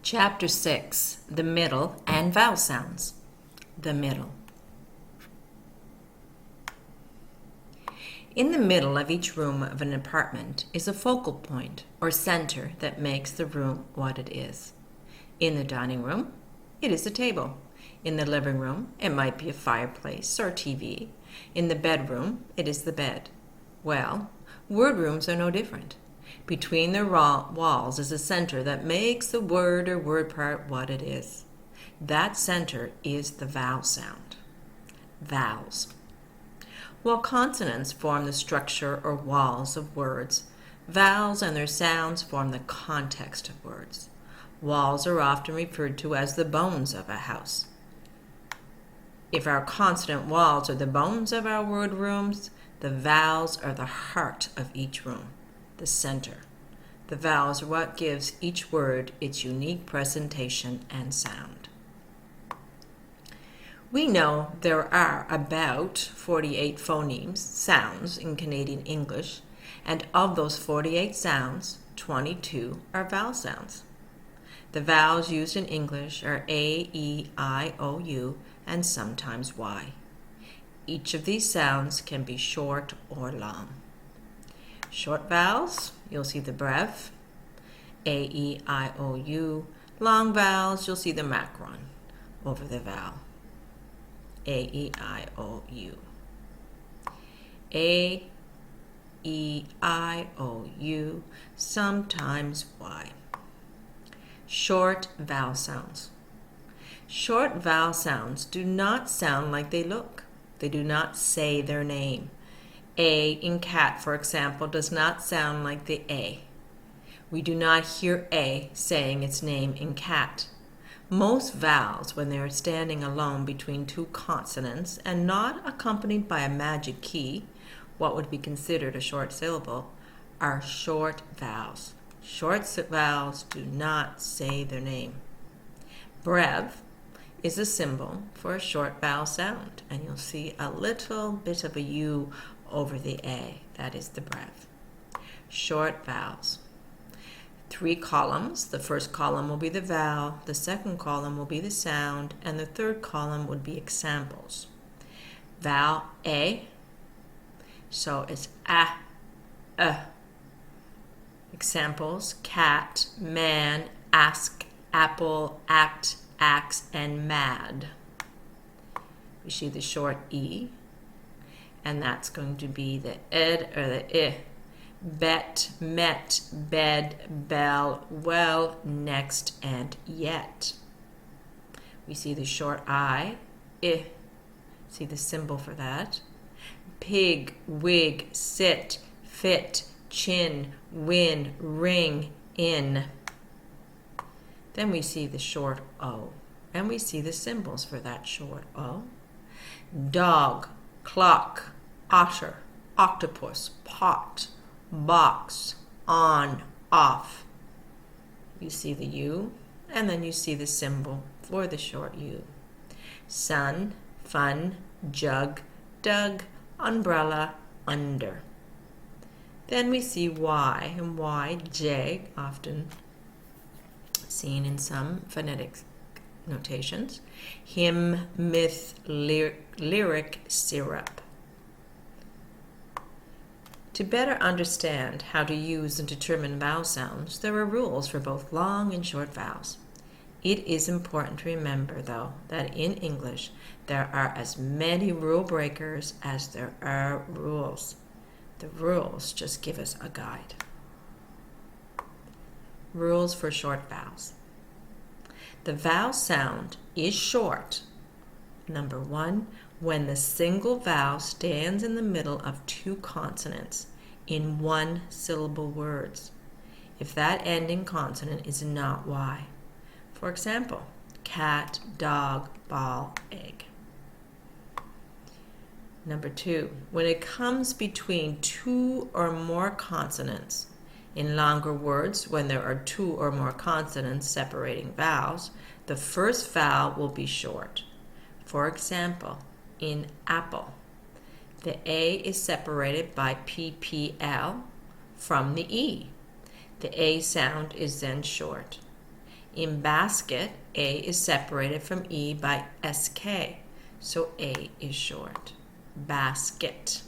Chapter 6, The Middle and Vowel Sounds. The middle. In the middle of each room of an apartment is a focal point or center that makes the room what it is. In the dining room, it is a table. In the living room, it might be a fireplace or TV. In the bedroom, it is the bed. Well, word rooms are no different. Between their walls is a center that makes the word or word part what it is. That center is the vowel sound. Vowels. While consonants form the structure or walls of words, vowels and their sounds form the context of words. Walls are often referred to as the bones of a house. If our consonant walls are the bones of our word rooms, the vowels are the heart of each room, the center. The vowels are what gives each word its unique presentation and sound. We know there are about 48 phonemes, sounds in Canadian English, and of those 48 sounds, 22 are vowel sounds. The vowels used in English are A, E, I, O, U, and sometimes Y. Each of these sounds can be short or long. Short vowels, you'll see the brev, A, E, I, O, U. Long vowels, you'll see the macron over the vowel, A, E, I, O, U. A, E, I, O, U, sometimes Y. Short vowel sounds. Short vowel sounds do not sound like they look. They do not say their name. A in cat, for example, does not sound like the A. We do not hear A saying its name in cat. Most vowels, when they are standing alone between two consonants and not accompanied by a magic key, what would be considered a short syllable, are short vowels. Short vowels do not say their name. Brev is a symbol for a short vowel sound, and you'll see a little bit of a U over the A. That is the brev. Short vowels. 3 columns. The first column will be the vowel, the second column will be the sound, and the third column would be examples. Vowel A, so it's a. Examples: cat, man, ask, apple, act, axe, and mad. We see the short E, and that's going to be the ed or the I. Bet, met, bed, bell, well, next, and yet. We see the short I. See the symbol for that. Pig, wig, sit, fit, chin, win, ring, in. Then we see the short O, and we see the symbols for that short O. Dog, clock, otter, octopus, pot, box, on, off. You see the U, and then you see the symbol for the short U. Sun, fun, jug, dug, umbrella, under. Then we see Y, and Y, J, often seen in some phonetic notations. Hymn, myth, lyric, syrup. To better understand how to use and determine vowel sounds, there are rules for both long and short vowels. It is important to remember, though, that in English there are as many rule breakers as there are rules. The rules just give us a guide. Rules for short vowels. The vowel sound is short. Number 1, when the single vowel stands in the middle of 2 consonants in 1-syllable words, if that ending consonant is not Y. For example, cat, dog, ball, egg. Number 2, when it comes between 2 or more consonants, in longer words, when there are 2 or more consonants separating vowels, the first vowel will be short. For example, in apple, the A is separated by PPL from the E. The A sound is then short. In basket, A is separated from E by SK, so A is short. Basket.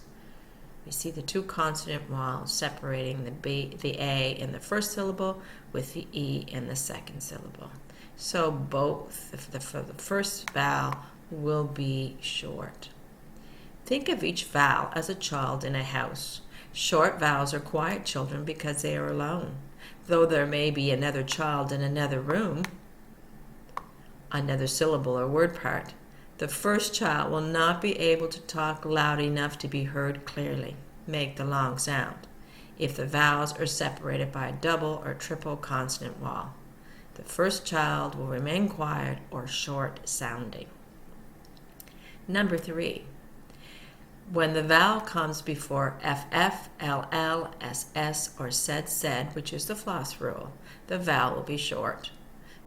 We see the two consonant vowels separating the A in the first syllable with the E in the second syllable. So both for the first vowel will be short. Think of each vowel as a child in a house. Short vowels are quiet children because they are alone. Though there may be another child in another room, another syllable or word part, the first child will not be able to talk loud enough to be heard clearly, make the long sound, if the vowels are separated by a double or triple consonant vowel. The first child will remain quiet or short sounding. Number 3. When the vowel comes before FF, LL, SS, or SED, which is the floss rule, the vowel will be short.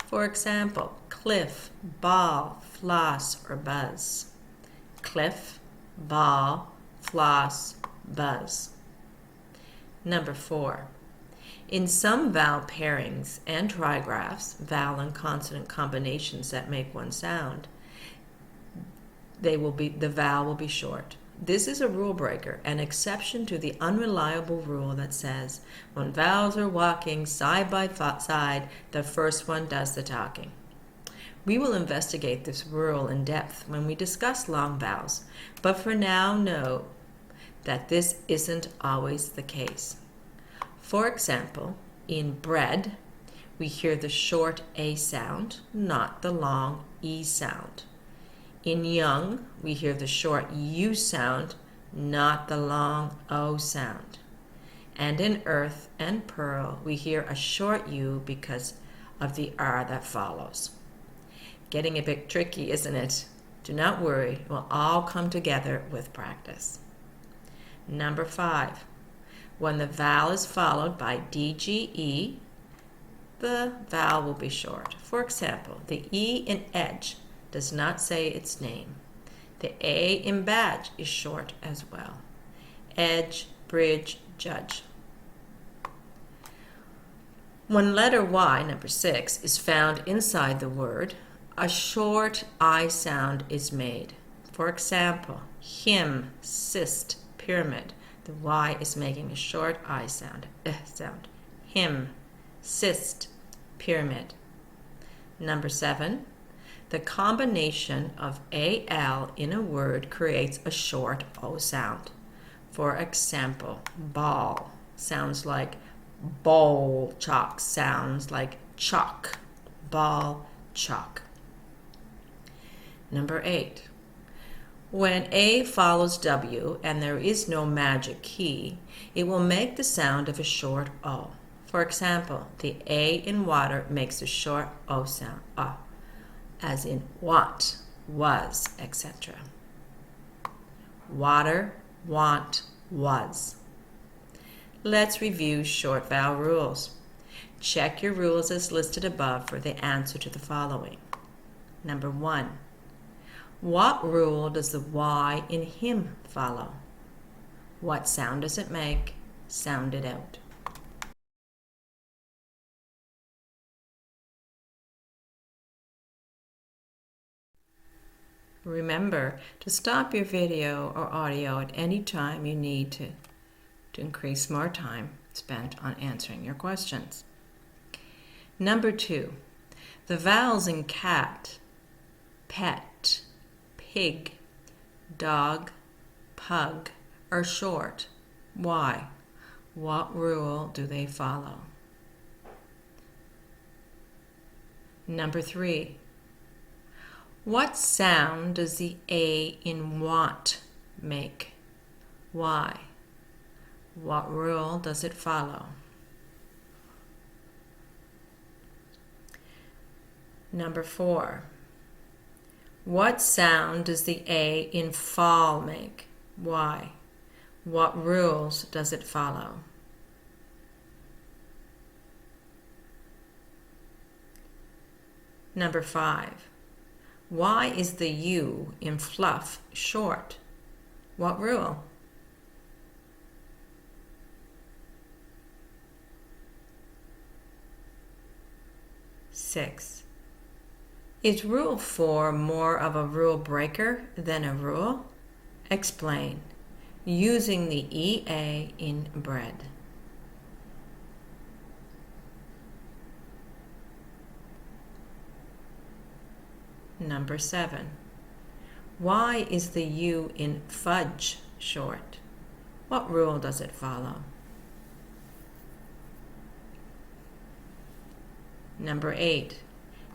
For example, cliff, ball, floss, or buzz. Cliff, ball, floss, buzz. Number 4. In some vowel pairings and trigraphs, vowel and consonant combinations that make one sound, the vowel will be short. This is a rule breaker, an exception to the unreliable rule that says when vowels are walking side by side, the first one does the talking. We will investigate this rule in depth when we discuss long vowels, but for now know that this isn't always the case. For example, in bread, we hear the short A sound, not the long E sound. In young, we hear the short U sound, not the long O sound. And in earth and pearl, we hear a short U because of the R that follows. Getting a bit tricky, isn't it? Do not worry, it will all come together with practice. Number 5. When the vowel is followed by DGE, the vowel will be short. For example, the E in edge does not say its name. The A in badge is short as well. Edge, bridge, judge. When letter Y, number 6, is found inside the word, a short I sound is made. For example, hymn, cyst, pyramid. The Y is making a short I sound. Hymn, cyst, pyramid. Number 7. The combination of AL in a word creates a short O sound. For example, ball sounds like bowl, chalk sounds like chalk, ball, chalk. Number 8. When A follows W and there is no magic key, it will make the sound of a short O. For example, the A in water makes a short O sound, as in want, was, etc. Water, want, was. Let's review short vowel rules. Check your rules as listed above for the answer to the following. Number 1. What rule does the Y in hymn follow? What sound does it make? Sound it out. Remember to stop your video or audio at any time you need to increase more time spent on answering your questions. Number 2, the vowels in cat, pet, pig, dog, pug are short. Why? What rule do they follow? Number 3, what sound does the A in want make? Why? What rule does it follow? Number 4. What sound does the A in fall make? Why? What rules does it follow? Number 5. Why is the U in fluff short? What rule? 6. Is Rule 4 more of a rule breaker than a rule? Explain. Using the EA in bread. Number 7. Why is the U in fudge short? What rule does it follow? Number 8.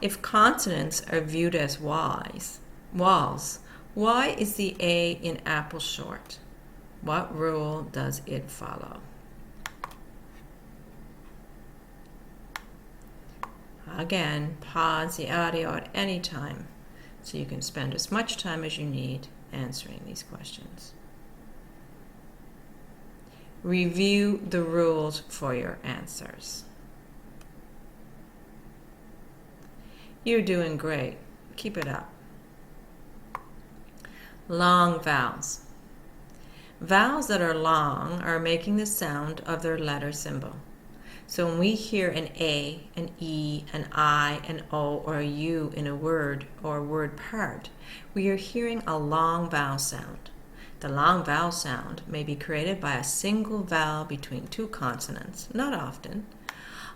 If consonants are viewed as walls, why is the A in apple short? What rule does it follow? Again, pause the audio at any time so you can spend as much time as you need answering these questions. Review the rules for your answers. You're doing great. Keep it up. Long vowels. Vowels that are long are making the sound of their letter symbol. So when we hear an A, an E, an I, an O, or a U in a word or word part, we are hearing a long vowel sound. The long vowel sound may be created by a single vowel between two consonants, not often,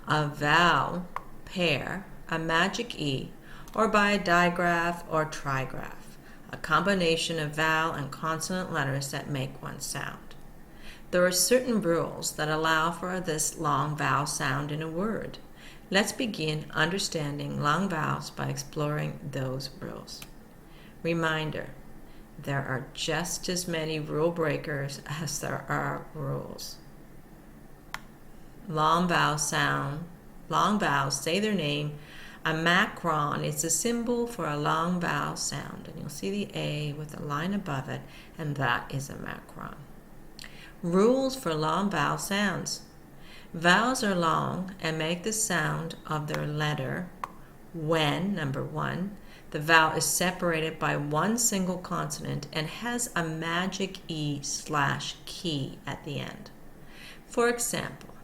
a vowel pair, a magic E, or by a digraph or trigraph, a combination of vowel and consonant letters that make one sound. There are certain rules that allow for this long vowel sound in a word. Let's begin understanding long vowels by exploring those rules. Reminder, there are just as many rule breakers as there are rules. Long vowels say their name. A macron is a symbol for a long vowel sound, and you'll see the A with a line above it, and that is a macron. Rules for long vowel sounds. Vowels are long and make the sound of their letter when, number 1, the vowel is separated by one single consonant and has a magic E/key at the end. For example,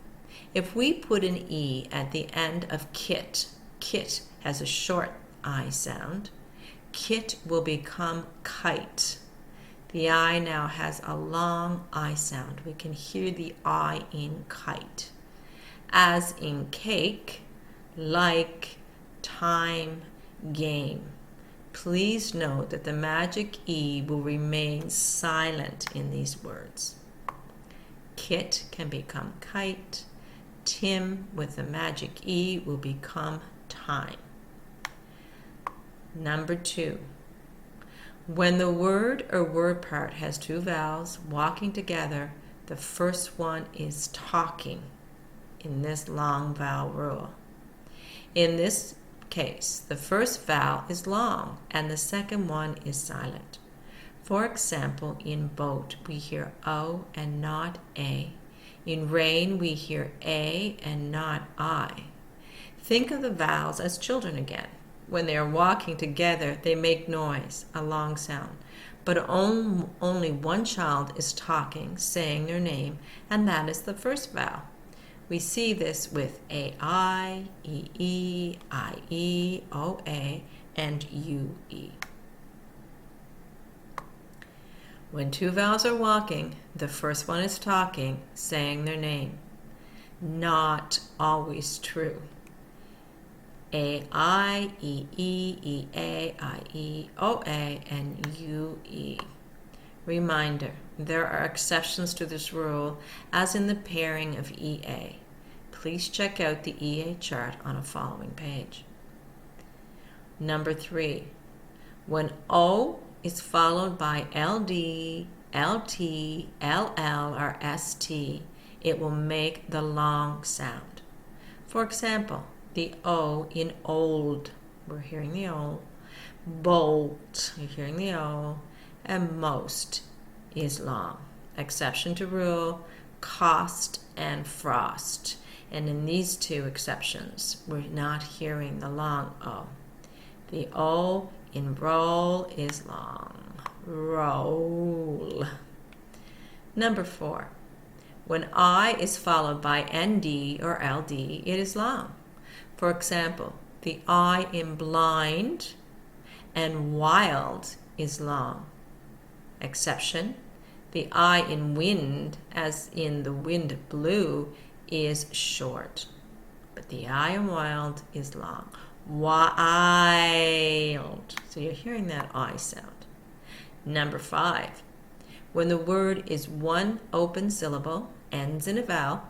if we put an E at the end of kit has a short I sound, kit will become kite. The I now has a long I sound. We can hear the I in kite. As in cake, like, time, game. Please note that the magic E will remain silent in these words. Kit can become kite. Tim with the magic E will become time. Number 2. When the word or word part has two vowels walking together, the first one is talking in this long vowel rule. In this case, the first vowel is long and the second one is silent. For example, in boat, we hear O and not A. In rain, we hear A and not I. Think of the vowels as children again. When they are walking together, they make noise, a long sound. But only one child is talking, saying their name, and that is the first vowel. We see this with AI, EE, IE, OA, and UE. When two vowels are walking, the first one is talking, saying their name. Not always true. AI, EE, EA, IE, OA, and UE. Reminder, there are exceptions to this rule, as in the pairing of EA. Please check out the EA chart on a following page. Number 3, when O is followed by LD, LT, LL, or ST, it will make the long sound. For example, the O in old, we're hearing the O. Bolt, you're hearing the O. And most is long. Exception to rule, cost and frost. And in these two exceptions, we're not hearing the long O. The O in roll is long. Roll. Number 4, when I is followed by ND or LD, it is long. For example, the I in blind and wild is long. Exception, the I in wind, as in the wind blew, is short. But the I in wild is long. Wild. So you're hearing that I sound. Number 5. When the word is one open syllable, ends in a vowel,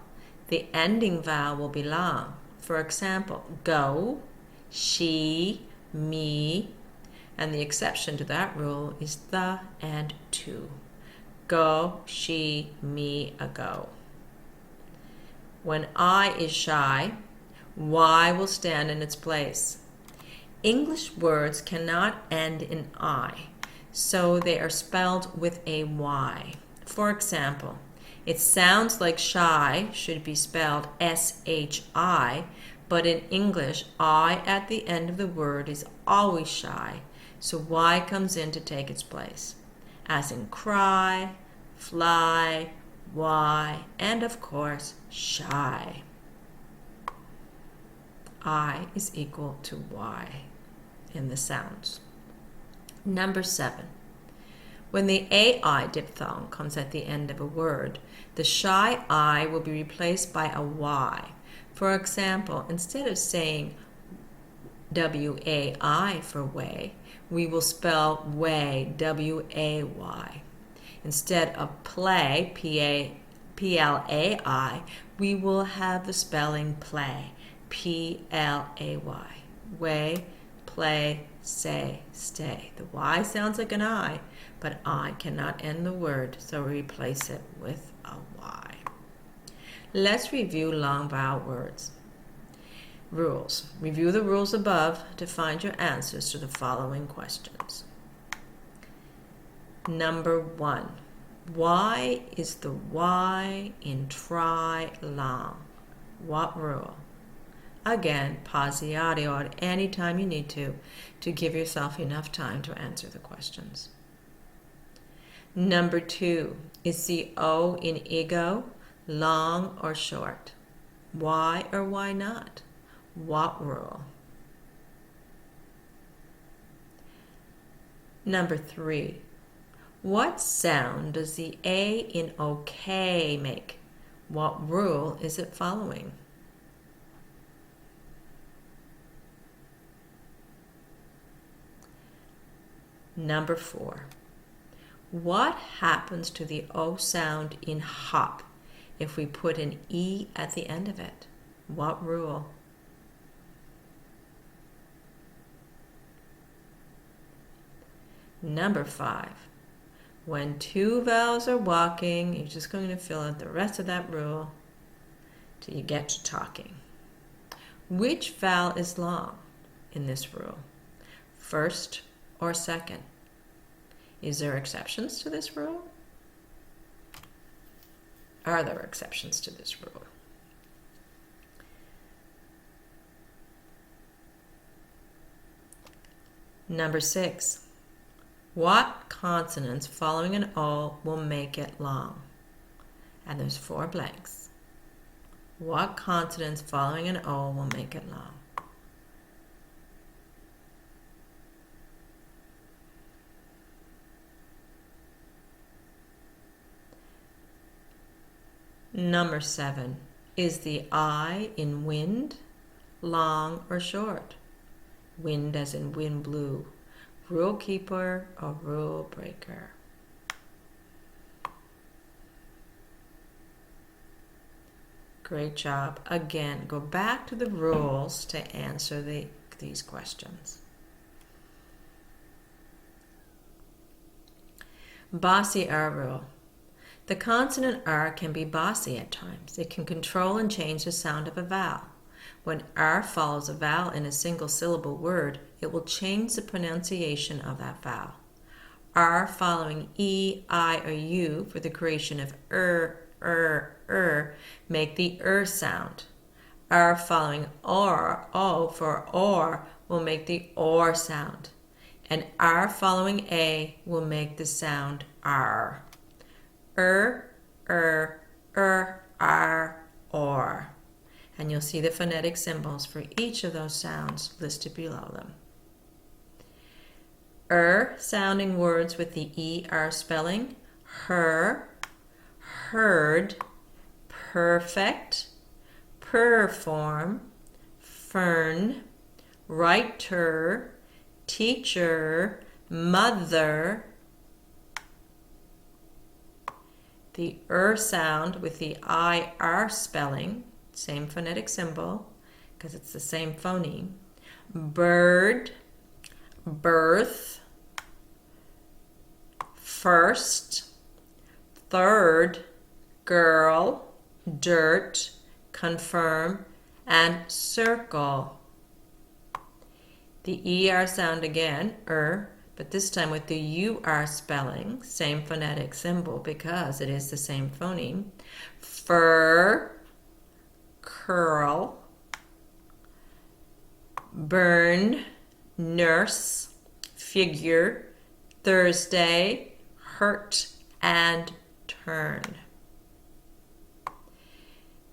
the ending vowel will be long. For example, go, she, me, and the exception to that rule is the and to. Go, she, me, ago. When I is shy, Y will stand in its place. English words cannot end in I, so they are spelled with a Y. For example, it sounds like shy should be spelled S-H-I, but in English, I at the end of the word is always shy, so Y comes in to take its place, as in cry, fly, Y, and of course, shy. I is equal to Y in the sounds. Number 7. When the AI diphthong comes at the end of a word, the shy I will be replaced by a Y. For example, instead of saying W-A-I for way, we will spell way, W-A-Y. Instead of play, P-L-A-I, we will have the spelling play, P-L-A-Y. Way, play, say, stay. The Y sounds like an I, but I cannot end the word, so replace it with a Y. Let's review long vowel words. Rules. Review the rules above to find your answers to the following questions. Number 1. Why is the Y in try long? What rule? Again, pause the audio at any time you need to give yourself enough time to answer the questions. Number 2. Is the O in ego long or short? Why or why not? What rule? Number 3. What sound does the A in okay make? What rule is it following? Number 4. What happens to the O sound in hop if we put an E at the end of it? What rule? Number 5. When two vowels are walking, you're just going to fill out the rest of that rule till you get to talking. Which vowel is long in this rule? First or second? Is there exceptions to this rule? Are there exceptions to this rule? Number 6. What consonants following an O will make it long? And there's 4 blanks. What consonants following an O will make it long? Number 7. Is the I in wind long or short? Wind as in wind blew. Rule keeper or rule breaker? Great job. Again, go back to the rules to answer these questions. Bossy R rule. The consonant R can be bossy at times. It can control and change the sound of a vowel. When R follows a vowel in a single syllable word, it will change the pronunciation of that vowel. R following E, I, or U for the creation of make the sound. R following or, O for or, will make the or sound. And R following A will make the sound R. R, R, or. And you'll see the phonetic symbols for each of those sounds listed below them. Sounding words with the ER spelling: her, heard, perfect, perform, fern, writer, teacher, mother. The sound with the IR spelling, same phonetic symbol because it's the same phoneme: bird, birth, first, third, girl, dirt, confirm, and circle. The ER sound again, but this time with the UR spelling, same phonetic symbol because it is the same phoneme: fur, curl, burn, nurse, figure, Thursday, hurt, and turn.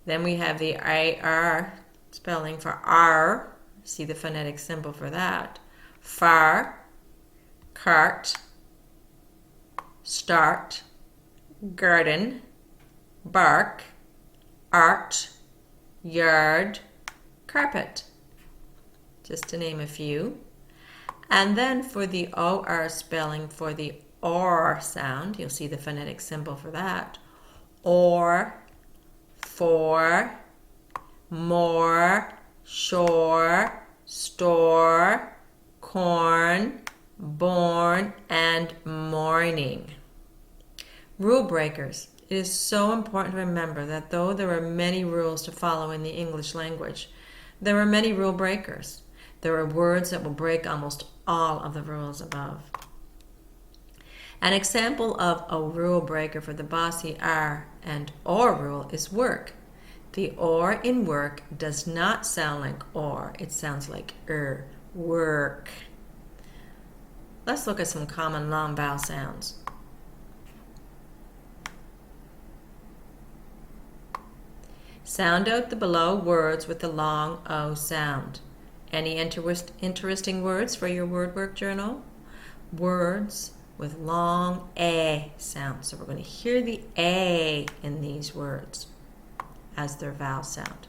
Then we have the IR spelling for R. See the phonetic symbol for that: far, cart, start, garden, bark, art, yard, carpet, just to name a few. And then for the OR spelling for the OR sound, you'll see the phonetic symbol for that: or, for, more, shore, store, corn, born, and morning. Rule breakers. It is so important to remember that though there are many rules to follow in the English language, there are many rule breakers. There are words that will break almost all of the rules above. An example of a rule breaker for the bossy R and OR rule is work. The OR in work does not sound like OR. It sounds like work. Let's look at some common long vowel sounds. Sound out the below words with the long O sound. Any interesting words for your word work journal? Words with long A sound. So we're going to hear the A in these words as their vowel sound.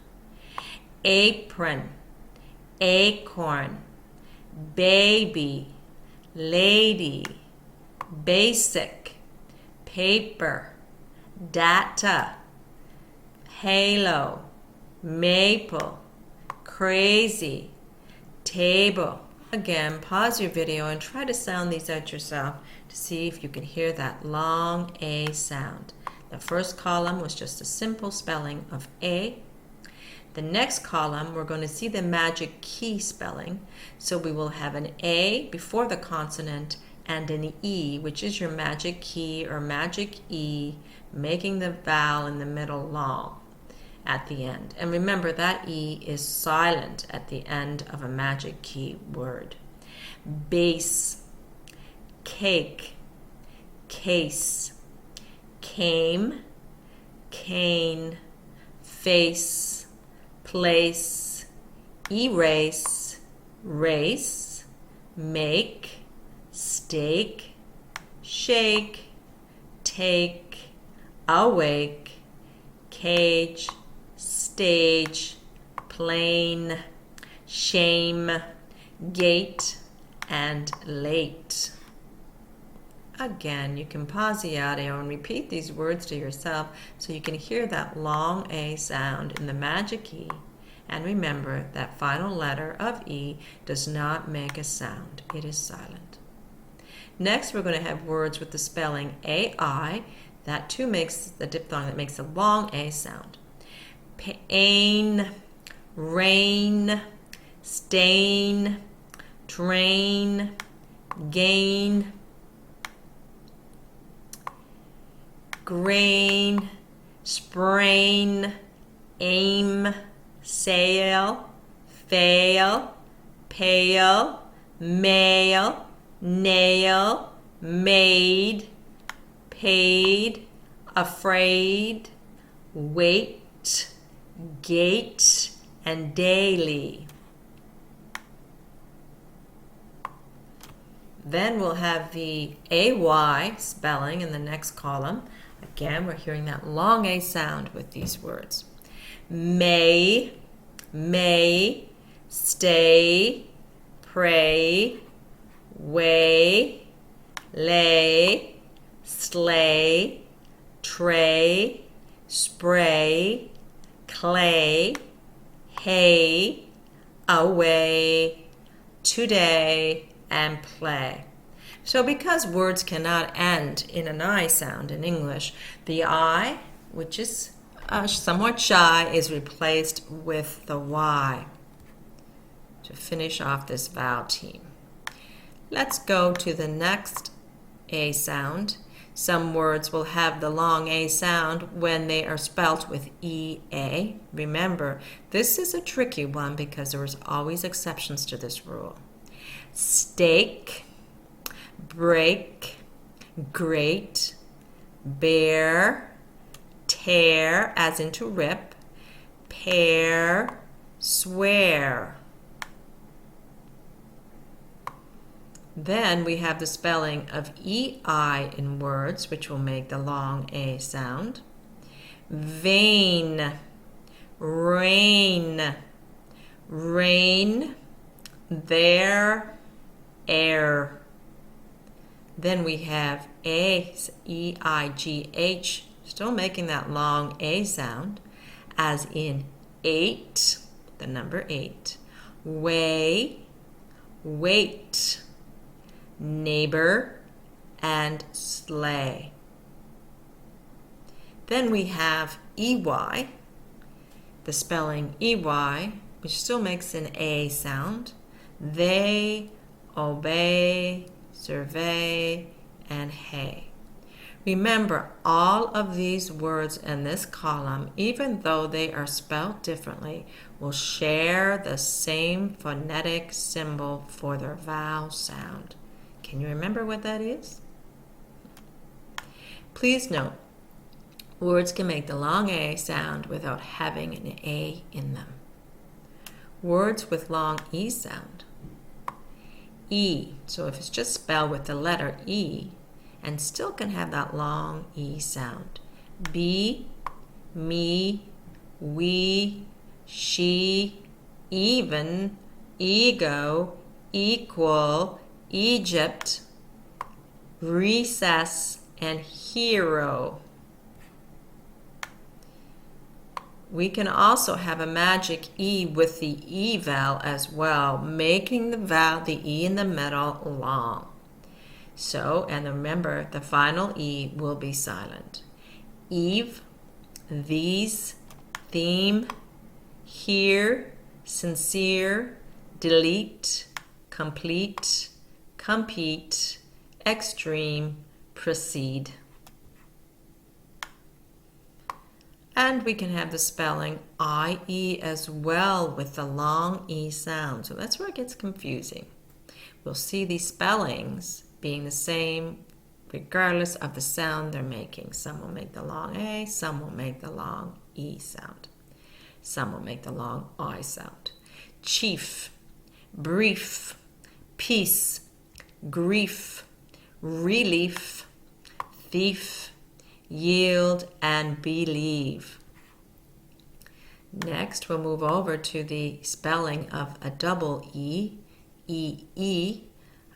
Apron, acorn, baby, lady, basic, paper, data, halo, maple, crazy, table. Again, pause your video and try to sound these out yourself to see if you can hear that long A sound. The first column was just a simple spelling of A. The next column, we're going to see the magic key spelling. So we will have an A before the consonant and an E, which is your magic key or magic E, making the vowel in the middle long at the end. And remember that E is silent at the end of a magic key word. Base, cake, case, came, cane, face, place, erase, race, make, stake, shake, take, awake, cage, stage, plane, shame, gate, and late. Again, you can pause the audio and repeat these words to yourself so you can hear that long A sound in the magic E. And remember that final letter of E does not make a sound. It is silent. Next, we're going to have words with the spelling AI. That too makes the diphthong that makes a long A sound. Pain, rain, stain, train, gain, grain, sprain, aim, sail, fail, pale, mail, nail, made, paid, afraid, wait, gate, and daily. Then we'll have the AY spelling in the next column. Again, we're hearing that long A sound with these words. May, stay, pray, way, lay, slay, tray, spray, clay, hay, away, today, and play. So because words cannot end in an I sound in English, the I, which is somewhat shy, is replaced with the Y to finish off this vowel team. Let's go to the next A sound. Some words will have the long A sound when they are spelt with EA. Remember, this is a tricky one because there is always exceptions to this rule. Steak, break, great, bear, tear, as in to rip, pair, swear. Then we have the spelling of EI in words, which will make the long A sound. Vain, rain, rain, there, air. Then we have A-E-I-G-H, still making that long A sound, as in 8, the number 8. Way, wait, neighbor, and sleigh. Then we have EY, the spelling EY, which still makes an A sound. They, obey, survey, and hay. Remember, all of these words in this column, even though they are spelled differently, will share the same phonetic symbol for their vowel sound. Can you remember what that is? Please note, words can make the long A sound without having an A in them. Words with long E sound. E, so if it's just spelled with the letter E, and still can have that long E sound. Be, me, we, she, even, ego, equal, Egypt, recess, and hero. We can also have a magic E with the E vowel as well, making the vowel, the E in the middle, long. So, and remember, the final E will be silent. Eve, these, theme, here, sincere, delete, complete, compete, extreme, proceed. And we can have the spelling IE as well with the long E sound. So that's where it gets confusing. We'll see these spellings being the same regardless of the sound they're making. Some will make the long A, some will make the long E sound. Some will make the long I sound. Chief, brief, peace, grief, relief, thief, yield, and believe. Next, we'll move over to the spelling of a double E, E-E.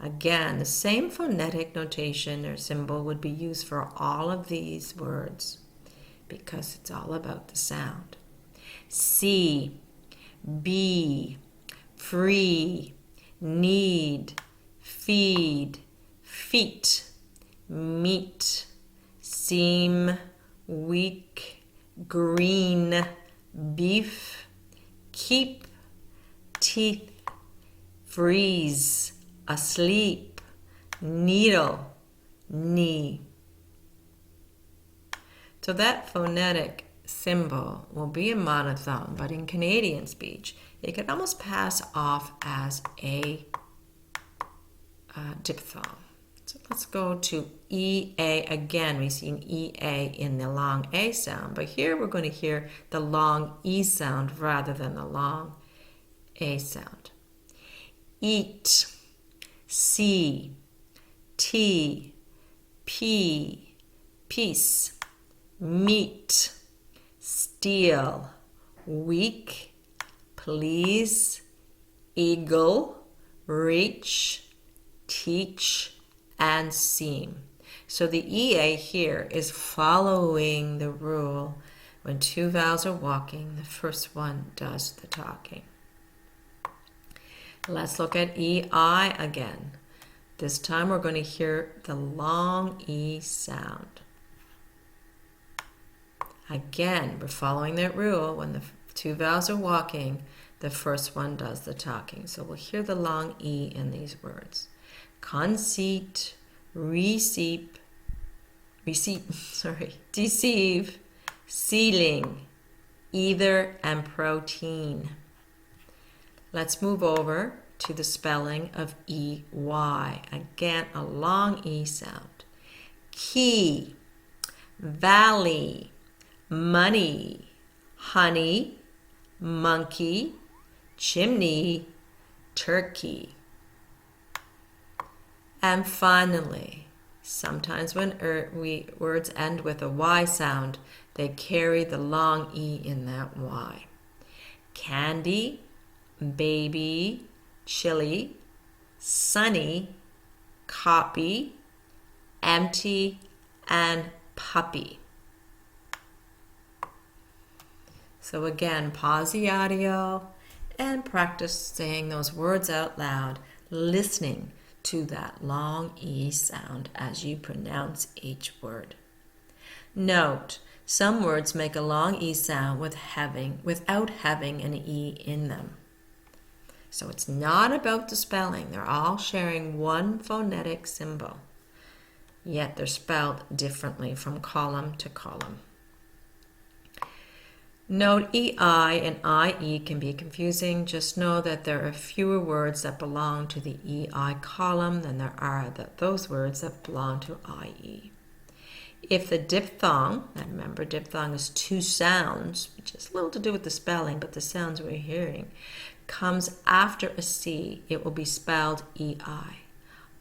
Again, the same phonetic notation or symbol would be used for all of these words because it's all about the sound. See, be, free, need, feed, feet, meet, seem, weak, green, beef, keep, teeth, freeze, asleep, needle, knee. So that phonetic symbol will be a monophthong, but in Canadian speech, it could almost pass off as a diphthong. So let's go to EA again. We see an EA in the long A sound, but here we're going to hear the long E sound rather than the long A sound. Eat, see, tea, pea, peace, meet, steal, weak, please, eagle, reach, teach, and seem. So the EA here is following the rule. When two vowels are walking, the first one does the talking. Let's look at EI again. This time we're going to hear the long E sound. Again, we're following that rule. When the two vowels are walking, the first one does the talking. So we'll hear the long E in these words. Conceit, deceive, ceiling, either, and protein. Let's move over to the spelling of EY. Again, a long E sound. Key, valley, money, honey, monkey, chimney, turkey. And finally, sometimes when words end with a Y sound, they carry the long E in that Y. Candy, baby, chili, sunny, copy, empty, and puppy. So again, pause the audio and practice saying those words out loud, listening to that long E sound as you pronounce each word. Note, some words make a long E sound without having an E in them. So it's not about the spelling. They're all sharing one phonetic symbol, yet they're spelled differently from column to column. Note EI and IE can be confusing. Just know that there are fewer words that belong to the EI column than there are those words that belong to IE. If the diphthong, and remember diphthong is two sounds, which has little to do with the spelling, but the sounds we're hearing, comes after a C, it will be spelled EI.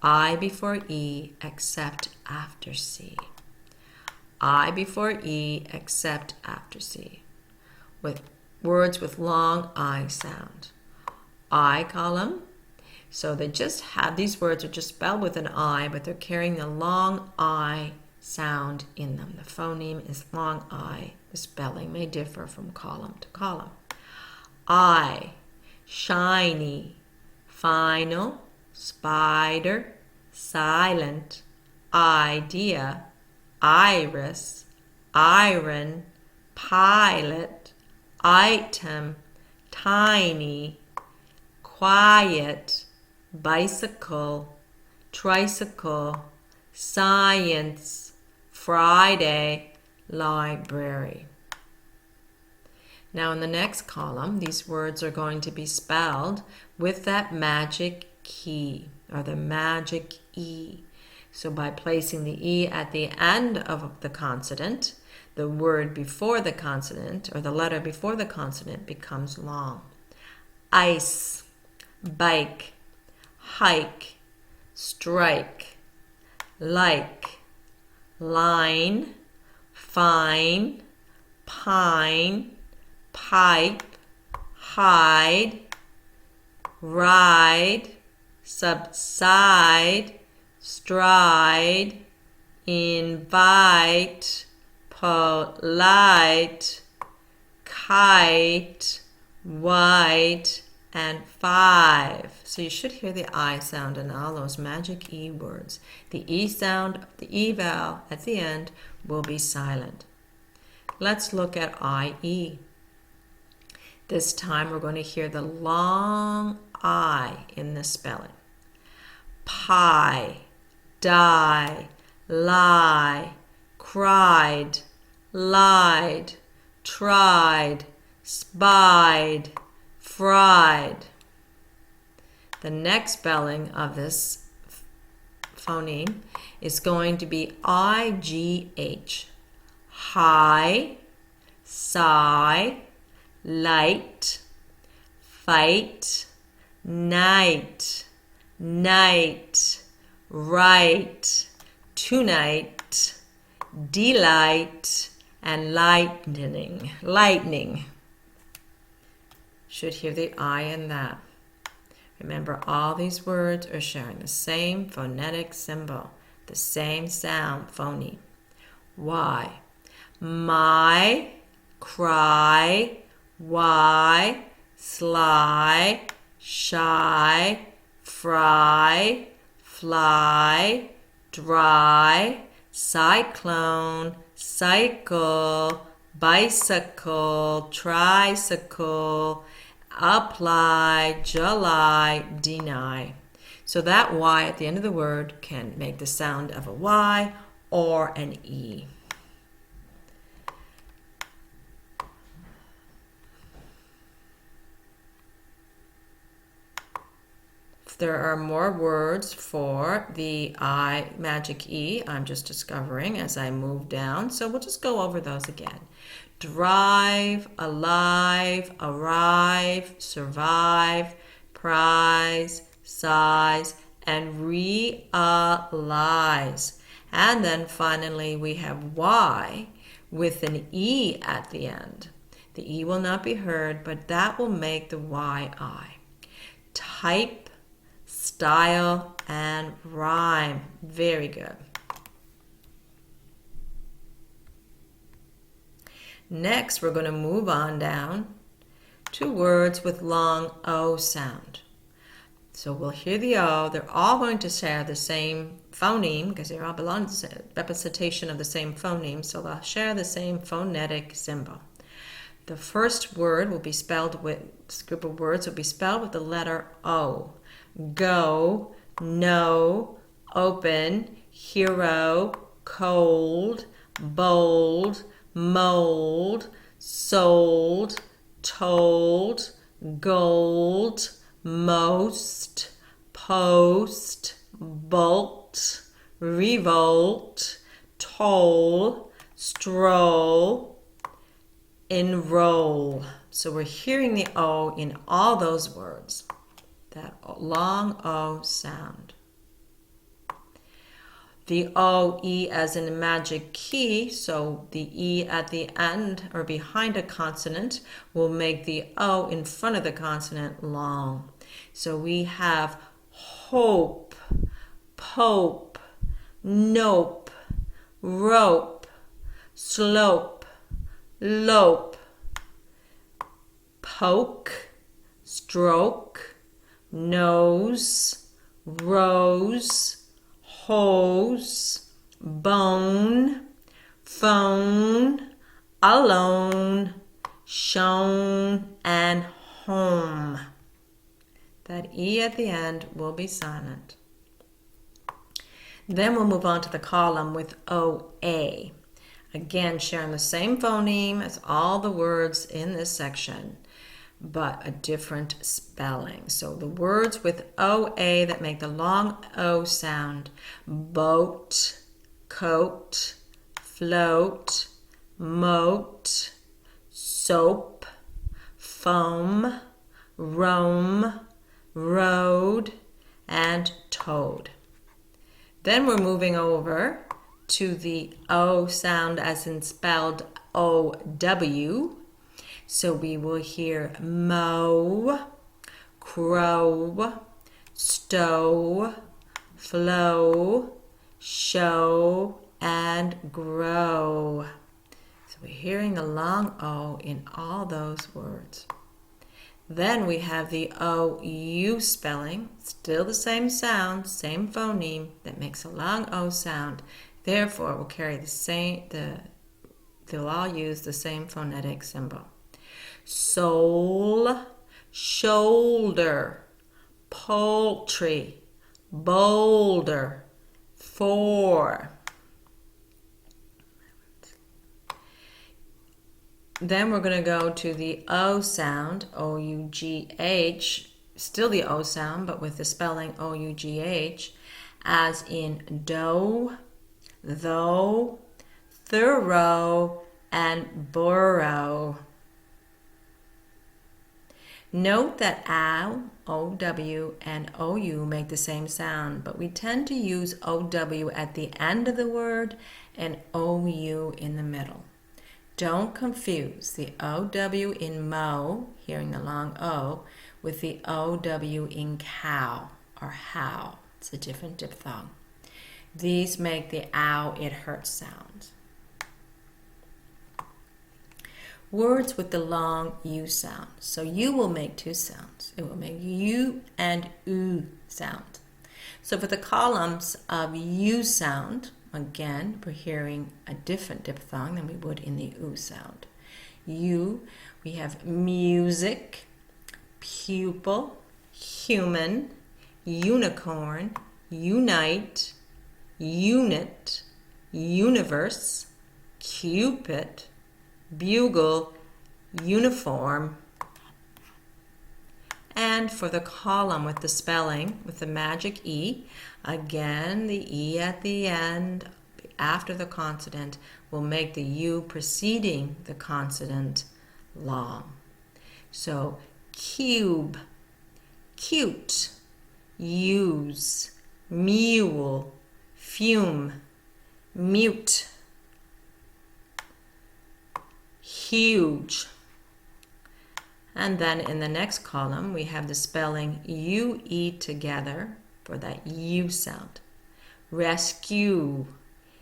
I before E except after C. I before E except after C. With words with long I sound. I column. So they just have, these words are just spelled with an I, but they're carrying the long I sound in them. The phoneme is long I. The spelling may differ from column to column. I, shiny, final, spider, silent, idea, iris, iron, pilot, item, tiny, quiet, bicycle, tricycle, science, Friday, library. Now in the next column, these words are going to be spelled with that magic key or the magic E. So by placing the E at the end of the consonant, the word before the consonant or the letter before the consonant becomes long. Ice, bike, hike, strike, like, line, fine, pine, pipe, hide, ride, subside, stride, invite, polite, kite, white, and 5. So you should hear the I sound in all those magic E words. The E sound, the E vowel at the end will be silent. Let's look at IE. This time we're going to hear the long I in the spelling. Pie, die, lie, cried, lied, tried, spied, fried. The next spelling of this phoneme is going to be I-G-H. High, sigh, light, fight, night, night, right, tonight, delight, and lightning. Lightning. Should hear the I in that. Remember, all these words are sharing the same phonetic symbol, the same sound, phoneme. Y. My, cry, why, sly, shy, fry, fly, dry, cyclone, cycle, bicycle, tricycle, apply, July, deny. So that Y at the end of the word can make the sound of a Y or an E. There are more words for the I magic E I'm just discovering as I move down. So we'll just go over those again. Drive, alive, arrive, survive, prize, size, and realize. And then finally we have Y with an E at the end. The E will not be heard, but that will make the Y-I. Type, style, and rhyme. Very good. Next, we're going to move on down to words with long O sound. So we'll hear the O. They're all going to share the same phoneme because they all belong to the representation of the same phoneme, so they'll share the same phonetic symbol. The first word will be spelled with, this group of words will be spelled with the letter O. Go, no, open, hero, cold, bold, mold, sold, told, gold, most, post, bolt, revolt, toll, stroll, enroll. So we're hearing the O in all those words. That long O sound. The O, E as in a magic key, so the E at the end or behind a consonant will make the O in front of the consonant long. So we have hope, pope, nope, rope, slope, lope, poke, stroke, nose, rose, hose, bone, phone, alone, shown, and home. That E at the end will be silent. Then we'll move on to the column with OA. Again, sharing the same phoneme as all the words in this section, but a different spelling. So the words with OA that make the long O sound: boat, coat, float, moat, soap, foam, roam, road, and toad. Then we're moving over to the O sound as in spelled O-W. So we will hear mow, crow, stow, flow, show, and grow. So we're hearing the long O in all those words. Then we have the O-U spelling, still the same sound, same phoneme that makes a long O sound. Therefore, it will carry the same, they'll all use the same phonetic symbol. Soul, shoulder, poultry, boulder, for. Then we're going to go to the O sound, O-U-G-H, still the O sound, but with the spelling O-U-G-H. as in dough, though, thorough, and burrow. Note that ow, OW, and OU make the same sound, but we tend to use OW at the end of the word and OU in the middle. Don't confuse the OW in mo, hearing the long O, with the OW in cow or how. It's a different diphthong. These make the ow, it hurts sound. Words with the long U sound. So U will make two sounds. It will make U and U sound. So for the columns of U sound, again, we're hearing a different diphthong than we would in the U sound. U, we have music, pupil, human, unicorn, unite, unit, universe, cupid, bugle, uniform. And for the column with the spelling, with the magic E, again, the E at the end, after the consonant, will make the U preceding the consonant long. So, cube, cute, use, mule, fume, mute, huge. And then in the next column, we have the spelling UE together for that U sound. Rescue,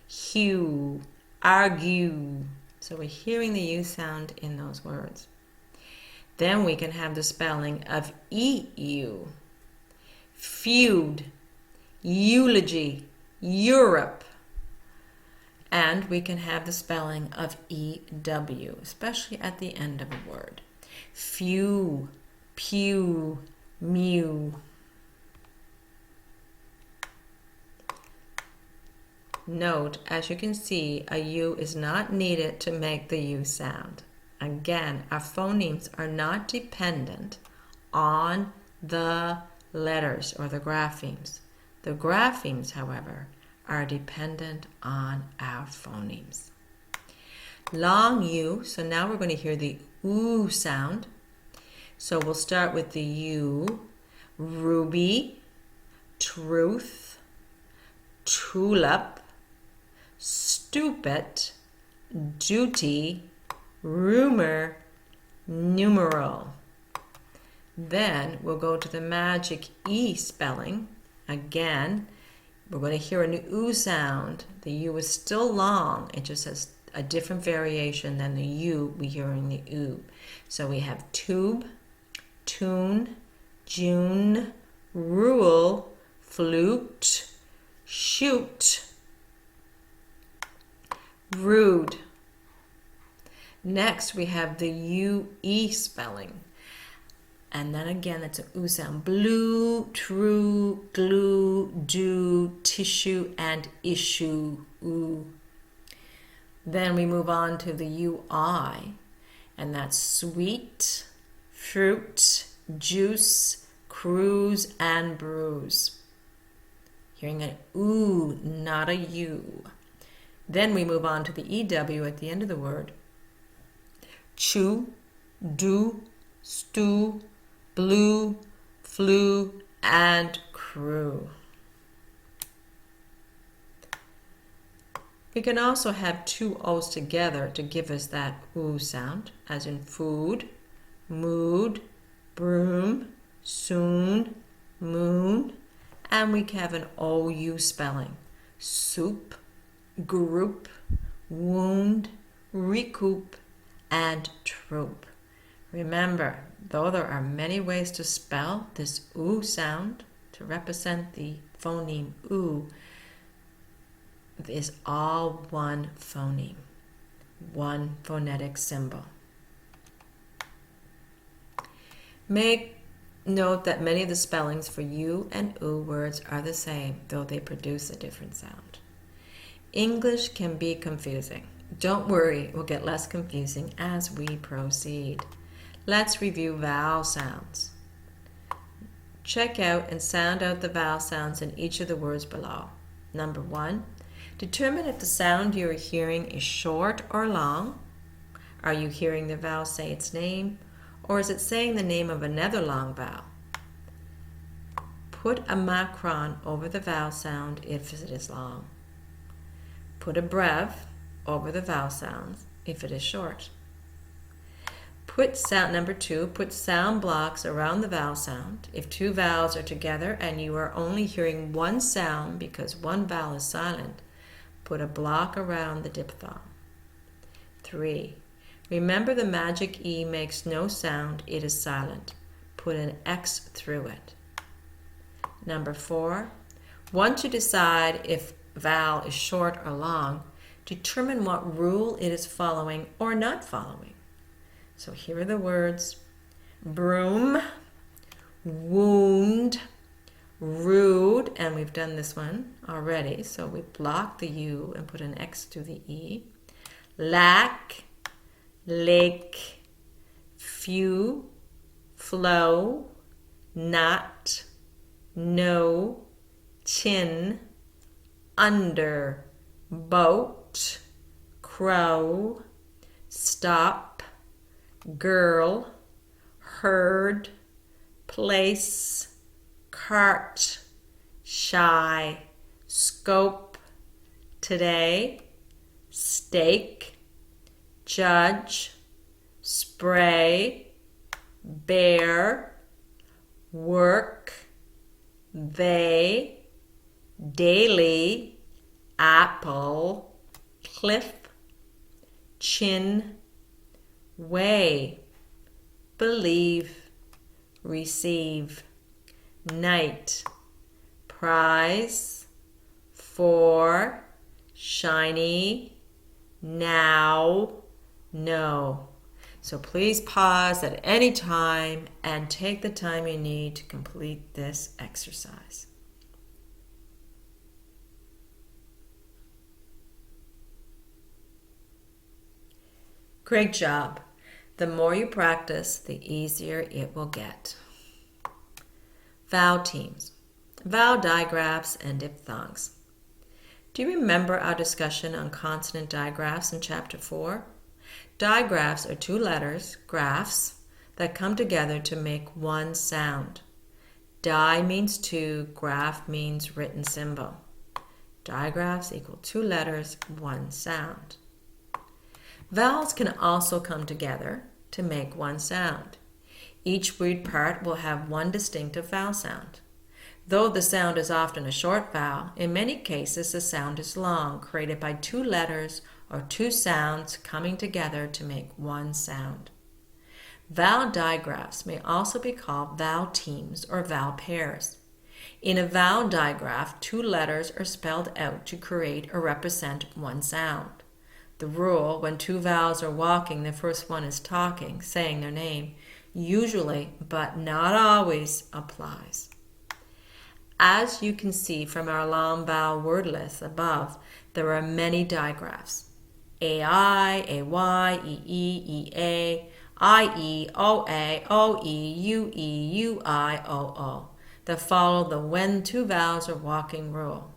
hue, argue. So we're hearing the U sound in those words. Then we can have the spelling of EU. Feud, eulogy, Europe. And we can have the spelling of EW, especially at the end of a word. Few, pew, mew. Note, as you can see, a U is not needed to make the U sound. Again, our phonemes are not dependent on the letters or the graphemes. The graphemes, however, are dependent on our phonemes. Long U, so now we're going to hear the OO sound. So we'll start with the U. Ruby, truth, tulip, stupid, duty, rumor, numeral. Then we'll go to the magic E spelling. Again, we're going to hear a new oo sound. The U is still long. It just has a different variation than the U we hear in the oo. So we have tube, tune, June, rule, flute, shoot, rude. Next we have the UE spelling. And then again, it's an oo sound. Blue, true, glue, do, tissue, and issue. Ooh. Then we move on to the UI, and that's sweet, fruit, juice, cruise, and bruise. Hearing an ooh, not a U. Then we move on to the EW at the end of the word. Chew, do, stew, blue, flew, and crew. We can also have two O's together to give us that oo sound, as in food, mood, broom, soon, moon, and we can have an OU spelling. Soup, group, wound, recoup, and troop. Remember, though there are many ways to spell this oo sound to represent the phoneme oo, it is all one phoneme, one phonetic symbol. Make note that many of the spellings for U and oo words are the same, though they produce a different sound. English can be confusing. Don't worry, it will get less confusing as we proceed. Let's review vowel sounds. Check out and sound out the vowel sounds in each of the words below. Number 1, determine if the sound you are hearing is short or long. Are you hearing the vowel say its name, or is it saying the name of another long vowel? Put a macron over the vowel sound if it is long. Put a breve over the vowel sounds if it is short. Number 2, put sound blocks around the vowel sound. If two vowels are together and you are only hearing one sound because one vowel is silent, put a block around the diphthong. 3, remember the magic E makes no sound, it is silent. Put an X through it. Number 4, once you decide if vowel is short or long, determine what rule it is following or not following. So here are the words: broom, wound, rude, and we've done this one already, so we block the U and put an X through the E. Lack, lake, few, flow, not, no, chin, under, boat, crow, stop, girl, herd, place, cart, shy, scope, today, stake, judge, spray, bear, work, they, daily, apple, cliff, chin, way, believe, receive, night, prize, for, shiny, now, no. So please pause at any time and take the time you need to complete this exercise. Great job. The more you practice, the easier it will get. Vowel teams, vowel digraphs, and diphthongs. Do you remember our discussion on consonant digraphs in Chapter 4? Digraphs are two letters, graphs, that come together to make one sound. Di means two, graph means written symbol. Digraphs equal two letters, one sound. Vowels can also come together to make one sound. Each word part will have one distinctive vowel sound. Though the sound is often a short vowel, in many cases the sound is long, created by two letters or two sounds coming together to make one sound. Vowel digraphs may also be called vowel teams or vowel pairs. In a vowel digraph, two letters are spelled out to create or represent one sound. The rule, when two vowels are walking, the first one is talking, saying their name, usually, but not always, applies. As you can see from our long vowel word list above, there are many digraphs. AI, AY, EE, EA, IE, OA, OE, UE, UI, OO that follow the when two vowels are walking rule.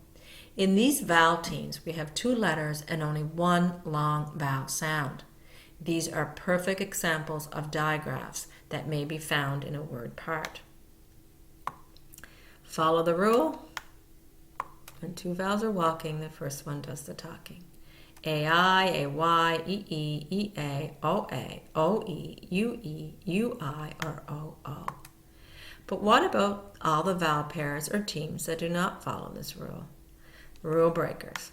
In these vowel teams, we have two letters and only one long vowel sound. These are perfect examples of digraphs that may be found in a word part. Follow the rule. When two vowels are walking, the first one does the talking. AI, AY, EE, EA, OA, OE, UE, UI, or OO. But what about all the vowel pairs or teams that do not follow this rule? Rule breakers.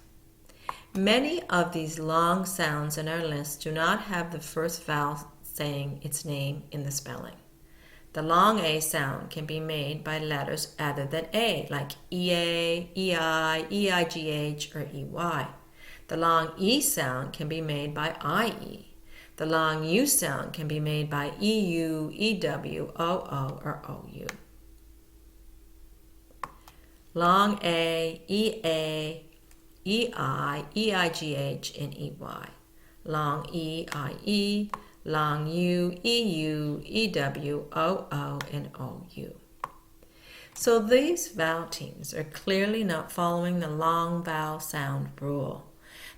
Many of these long sounds in our list do not have the first vowel saying its name in the spelling. The long A sound can be made by letters other than A, like EA, EI, EIGH, or EY. The long E sound can be made by IE. The long U sound can be made by EU, EW, OO, or OU. Long A, EA, EI, EIGH, and EY. Long E, IE, long U, EU, EW, OO, and OU. So these vowel teams are clearly not following the long vowel sound rule.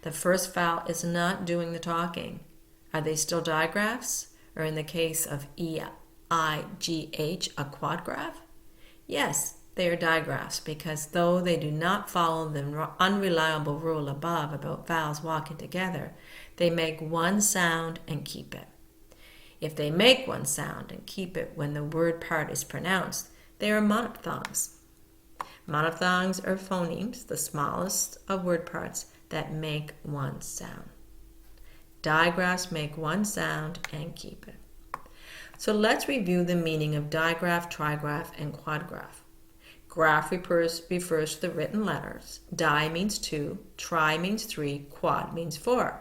The first vowel is not doing the talking. Are they still digraphs? Or in the case of E-I-G-H, a quadgraph? Yes, they are digraphs because though they do not follow the unreliable rule above about vowels walking together, they make one sound and keep it. If they make one sound and keep it when the word part is pronounced, they are monophthongs. Monophthongs are phonemes, the smallest of word parts, that make one sound. Digraphs make one sound and keep it. So let's review the meaning of digraph, trigraph, and quadgraph. Graph refers to the written letters. Di means 2, tri means 3, quad means 4.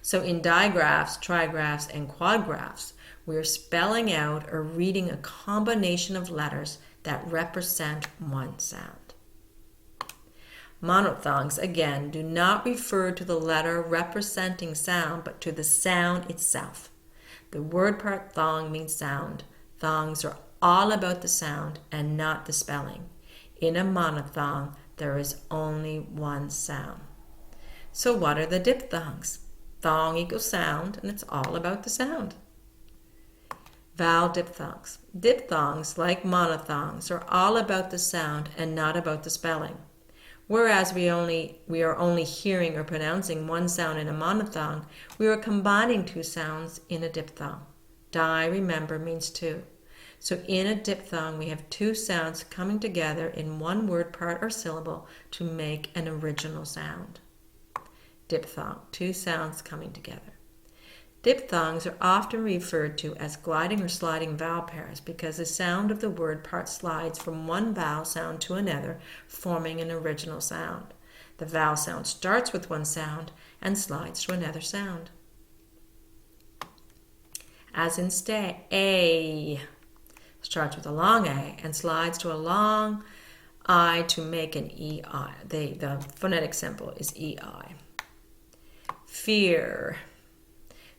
So in digraphs, trigraphs, and quadgraphs, we are spelling out or reading a combination of letters that represent one sound. Monophthongs, again, do not refer to the letter representing sound, but to the sound itself. The word part thong means sound. Thongs are all about the sound and not the spelling. In a monophthong, there is only one sound. So what are the diphthongs? Thong equals sound, and it's all about the sound. Vowel diphthongs. Diphthongs, like monophthongs, are all about the sound and not about the spelling. Whereas we are only hearing or pronouncing one sound in a monophthong, we are combining two sounds in a diphthong. Di, remember, means 2. So in a diphthong, we have two sounds coming together in one word part or syllable to make an original sound. Diphthong, two sounds coming together. Diphthongs are often referred to as gliding or sliding vowel pairs because the sound of the word part slides from one vowel sound to another, forming an original sound. The vowel sound starts with one sound and slides to another sound. As in stay, A starts with a long A and slides to a long I to make an EI. The phonetic symbol is EI. Fear.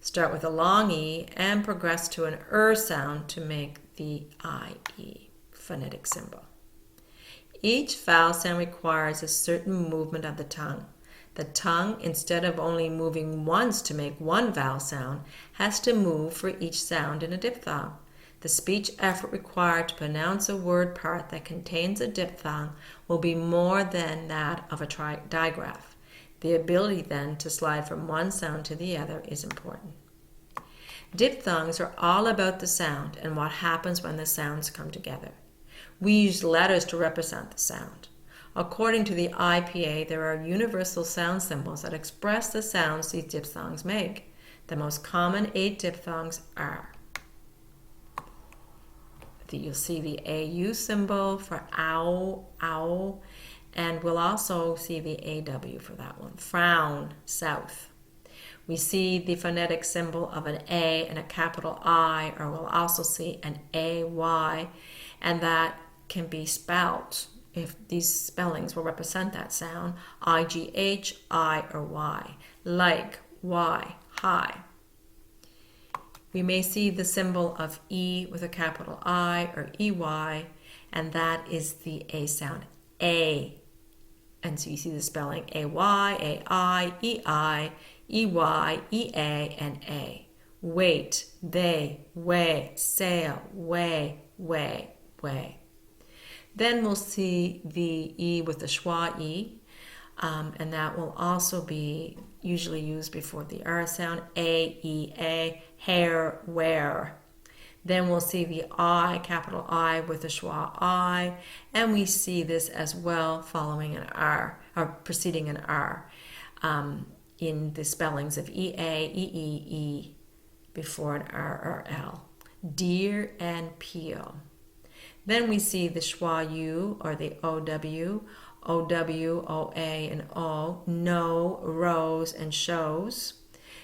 Start with a long E and progress to an sound to make the IE phonetic symbol. Each vowel sound requires a certain movement of the tongue. The tongue, instead of only moving once to make one vowel sound, has to move for each sound in a diphthong. The speech effort required to pronounce a word part that contains a diphthong will be more than that of a digraph. The ability then to slide from one sound to the other is important. Diphthongs are all about the sound and what happens when the sounds come together. We use letters to represent the sound. According to the IPA, there are universal sound symbols that express the sounds these diphthongs make. The most common 8 diphthongs are. You'll see the AU symbol for ow, owl, and we'll also see the AW for that one. Frown, south. We see the phonetic symbol of an A and a capital I, or we'll also see an AY, and that can be spelled, if these spellings will represent that sound, IGH, I, or Y, like, Y, high. We may see the symbol of E with a capital I, or EY, and that is the A sound, A. And so you see the spelling A-Y, A-I, E-I, E-Y, E-A, and A. Wait, they, way, sail, way, way, way. Then we'll see the E with the schwa E, and that will also be usually used before the R sound, A-E-A, hair, wear. Then we'll see the I, capital I, with the schwa I, and we see this as well following an R, or preceding an R, in the spellings of E-A, E-E, E, before an R or L. Deer and peel. Then we see the schwa U, or the O-W, O-W, O-A, and O, know, rose, and shows.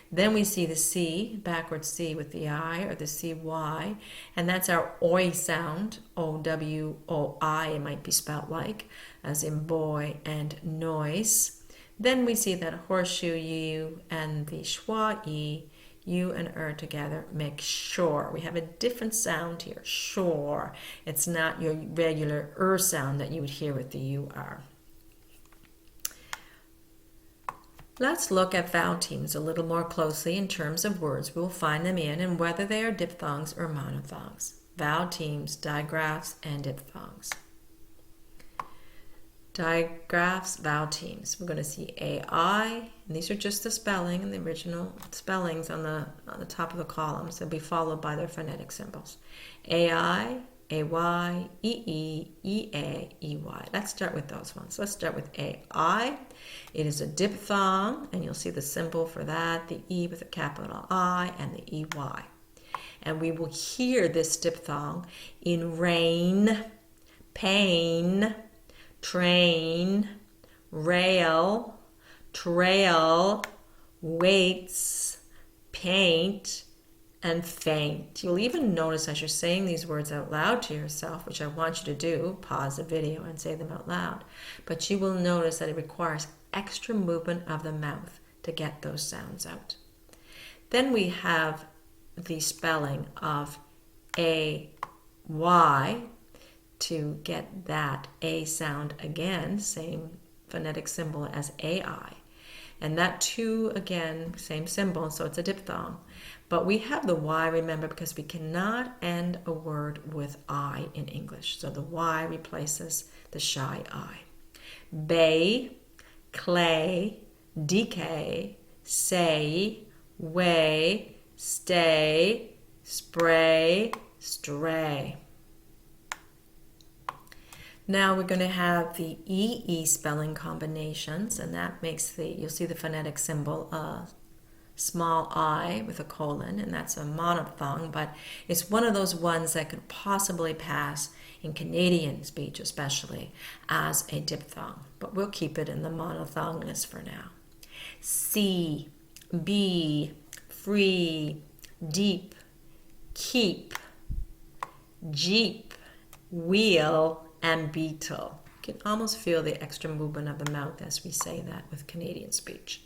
Then we see the C, backward C with the I, or the C-Y, and that's our OI sound, O-W-O-I, it might be spelled like, as in boy and noise. Then we see that horseshoe U and the schwa E, U and together make sure. We have a different sound here, sure. It's not your regular sound that you would hear with the UR. Let's look at vowel teams a little more closely in terms of words we will find them in and whether they are diphthongs or monophthongs. Vowel teams, digraphs, and diphthongs. Digraphs, vowel teams. We're going to see AI, and these are just the spelling and the original spellings on the top of the columns. They'll be followed by their phonetic symbols. AI, AY, EE, EA, EY. Let's start with those ones. Let's start with AI. It is a diphthong, and you'll see the symbol for that, the E with a capital I and the EY. And we will hear this diphthong in rain, pain, train, rail, trail, weights, paint, and faint. You'll even notice as you're saying these words out loud to yourself, which I want you to do, pause the video and say them out loud, but you will notice that it requires extra movement of the mouth to get those sounds out. Then we have the spelling of A-Y, to get that A sound again, same phonetic symbol as AI. And that too, again, same symbol, so it's a diphthong. But we have the Y, remember, because we cannot end a word with I in English. So the Y replaces the shy I. Bay, clay, decay, say, way, stay, spray, stray. Now we're going to have the EE spelling combinations, and that makes you'll see the phonetic symbol, small I with a colon, and that's a monophthong, but it's one of those ones that could possibly pass in Canadian speech especially as a diphthong, but we'll keep it in the monophthong list for now. C, B, free, deep, keep, jeep, wheel, and beetle. You can almost feel the extra movement of the mouth as we say that with Canadian speech.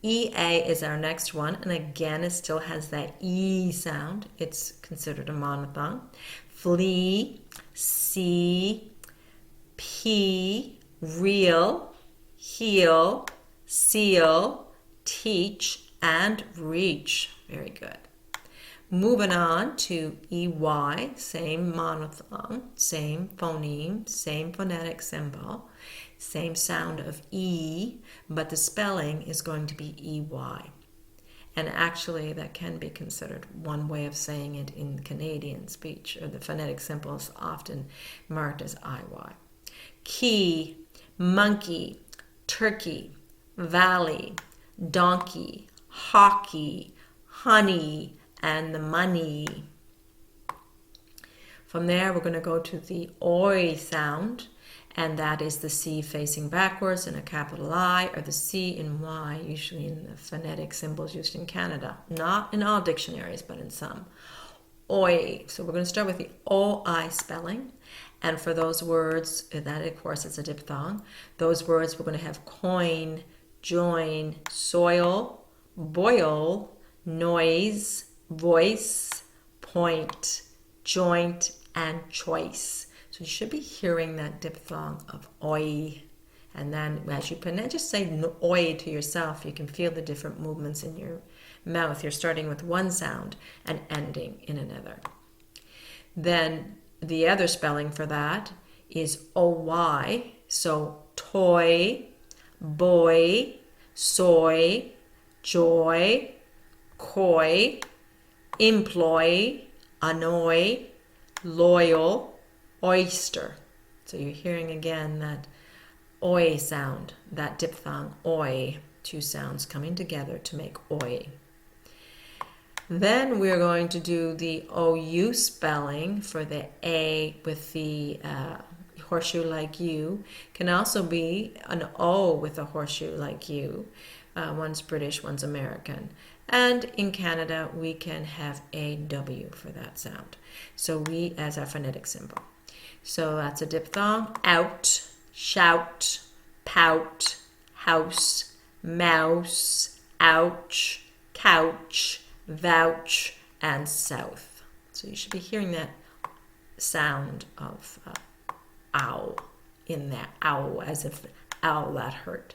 EA is our next one, and again it still has that E sound. It's considered a monophthong. Flee, see, pee, reel, heel, seal, teach, and reach. Very good. Moving on to EY, same monophthong, same phoneme, same phonetic symbol, same sound of E, but the spelling is going to be EY. And actually that can be considered one way of saying it in Canadian speech, or the phonetic symbol is often marked as IY. Key, monkey, turkey, valley, donkey, hockey, honey, and the money. From there, we're going to go to the oi sound, and that is the C facing backwards and a capital I, or the C and Y, usually in the phonetic symbols used in Canada. Not in all dictionaries, but in some. Oi. So we're going to start with the OI spelling. And for those words, that of course is a diphthong, those words we're going to have coin, join, soil, boil, noise, voice, point, joint, and choice. So you should be hearing that diphthong of oi. And then as you pronounce, just say oi to yourself. You can feel the different movements in your mouth. You're starting with one sound and ending in another. Then the other spelling for that is OY. So toy, boy, soy, joy, coy, employ, annoy, loyal, oyster. So you're hearing again that oi sound, that diphthong oi, two sounds coming together to make oi. Then we're going to do the OU spelling for the A with the horseshoe like U. Can also be an O with a horseshoe like U. One's British, one's American. And in Canada, we can have a W for that sound. So we as our phonetic symbol. So that's a diphthong. Out, shout, pout, house, mouse, ouch, couch, vouch, and south. So you should be hearing that sound of ow in there, ow, as if ow, that hurt.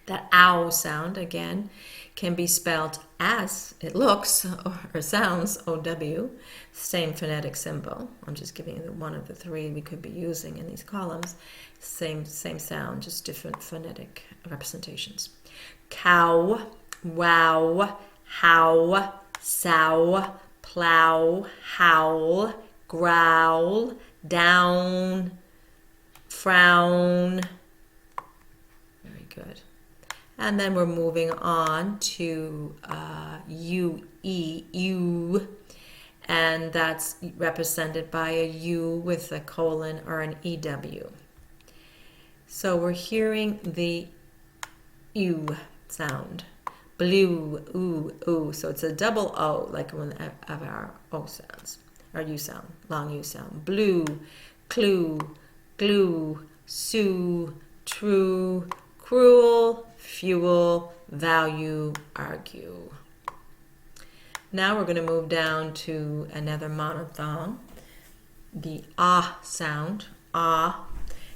That ow sound, again, can be spelled as it looks or sounds, O-W, same phonetic symbol. I'm just giving you one of the three we could be using in these columns. Same sound, just different phonetic representations. Cow, wow, how, sow, plow, howl, growl, down, frown. Very good. And then we're moving on to U-E, U, and that's represented by a U with a colon or an EW. So we're hearing the U sound. Blue, ooh, ooh. So it's a double O, like one of our O sounds, our U sound, long U sound. Blue, clue, glue, sue, true, cruel, fuel, value, argue. Now we're going to move down to another monophthong, the ah sound, ah,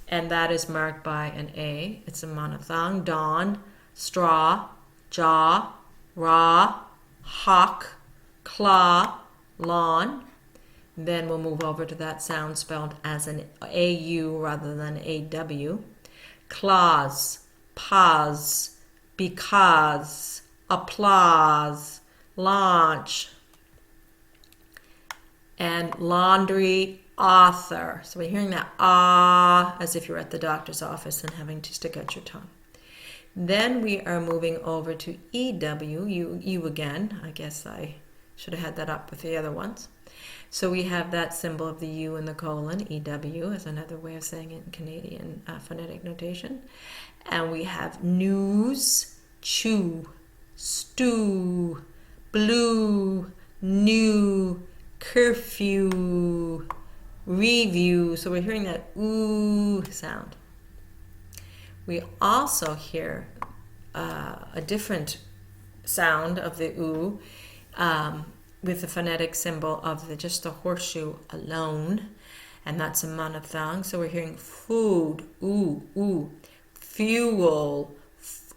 and that is marked by an A. It's a monophthong. Dawn, straw, jaw, raw, hawk, claw, lawn. Then we'll move over to that sound spelled as an AU rather than AW. Claws, pause, because, applause, launch, and laundry, author. So we're hearing that ah as if you're at the doctor's office and having to stick out your tongue. Then we are moving over to EW, you again. I guess I should have had that up with the other ones. So we have that symbol of the U in the colon, EW, as another way of saying it in Canadian phonetic notation. And we have news, chew, stew, blue, new, curfew, review. So we're hearing that ooh sound. We also hear a different sound of the ooh with the phonetic symbol of just the horseshoe alone, and that's a monophthong. So we're hearing food, ooh, ooh, fuel,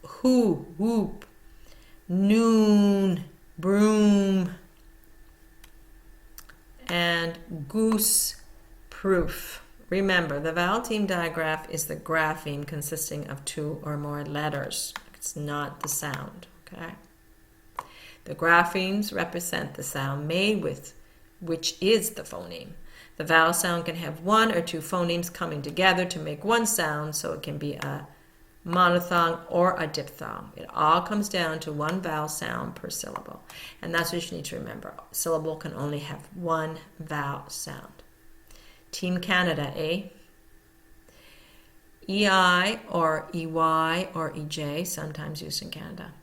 who, whoop, noon, broom, and goose proof. Remember, the vowel team digraph is the grapheme consisting of two or more letters. It's not the sound, okay? The graphemes represent the sound made with which is the phoneme. The vowel sound can have one or two phonemes coming together to make one sound, so it can be a monophthong or a diphthong. It all comes down to one vowel sound per syllable. And that's what you need to remember. A syllable can only have one vowel sound. Team Canada, eh? EI or EY or EJ, sometimes used in Canada.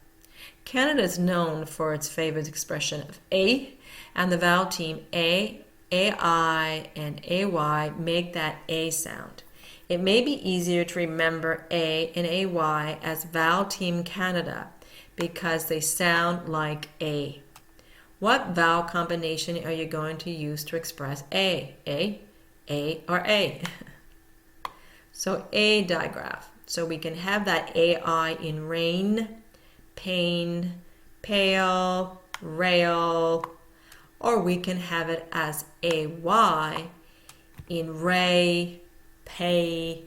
Canada is known for its favorite expression of A, and the vowel team A, AI, and AY make that A sound. It may be easier to remember A and AY as vowel team Canada because they sound like A. What vowel combination are you going to use to express A? A, or A? So A digraph. So we can have that AI in rain, pain, pale, rail, or we can have it as AY in ray, pay,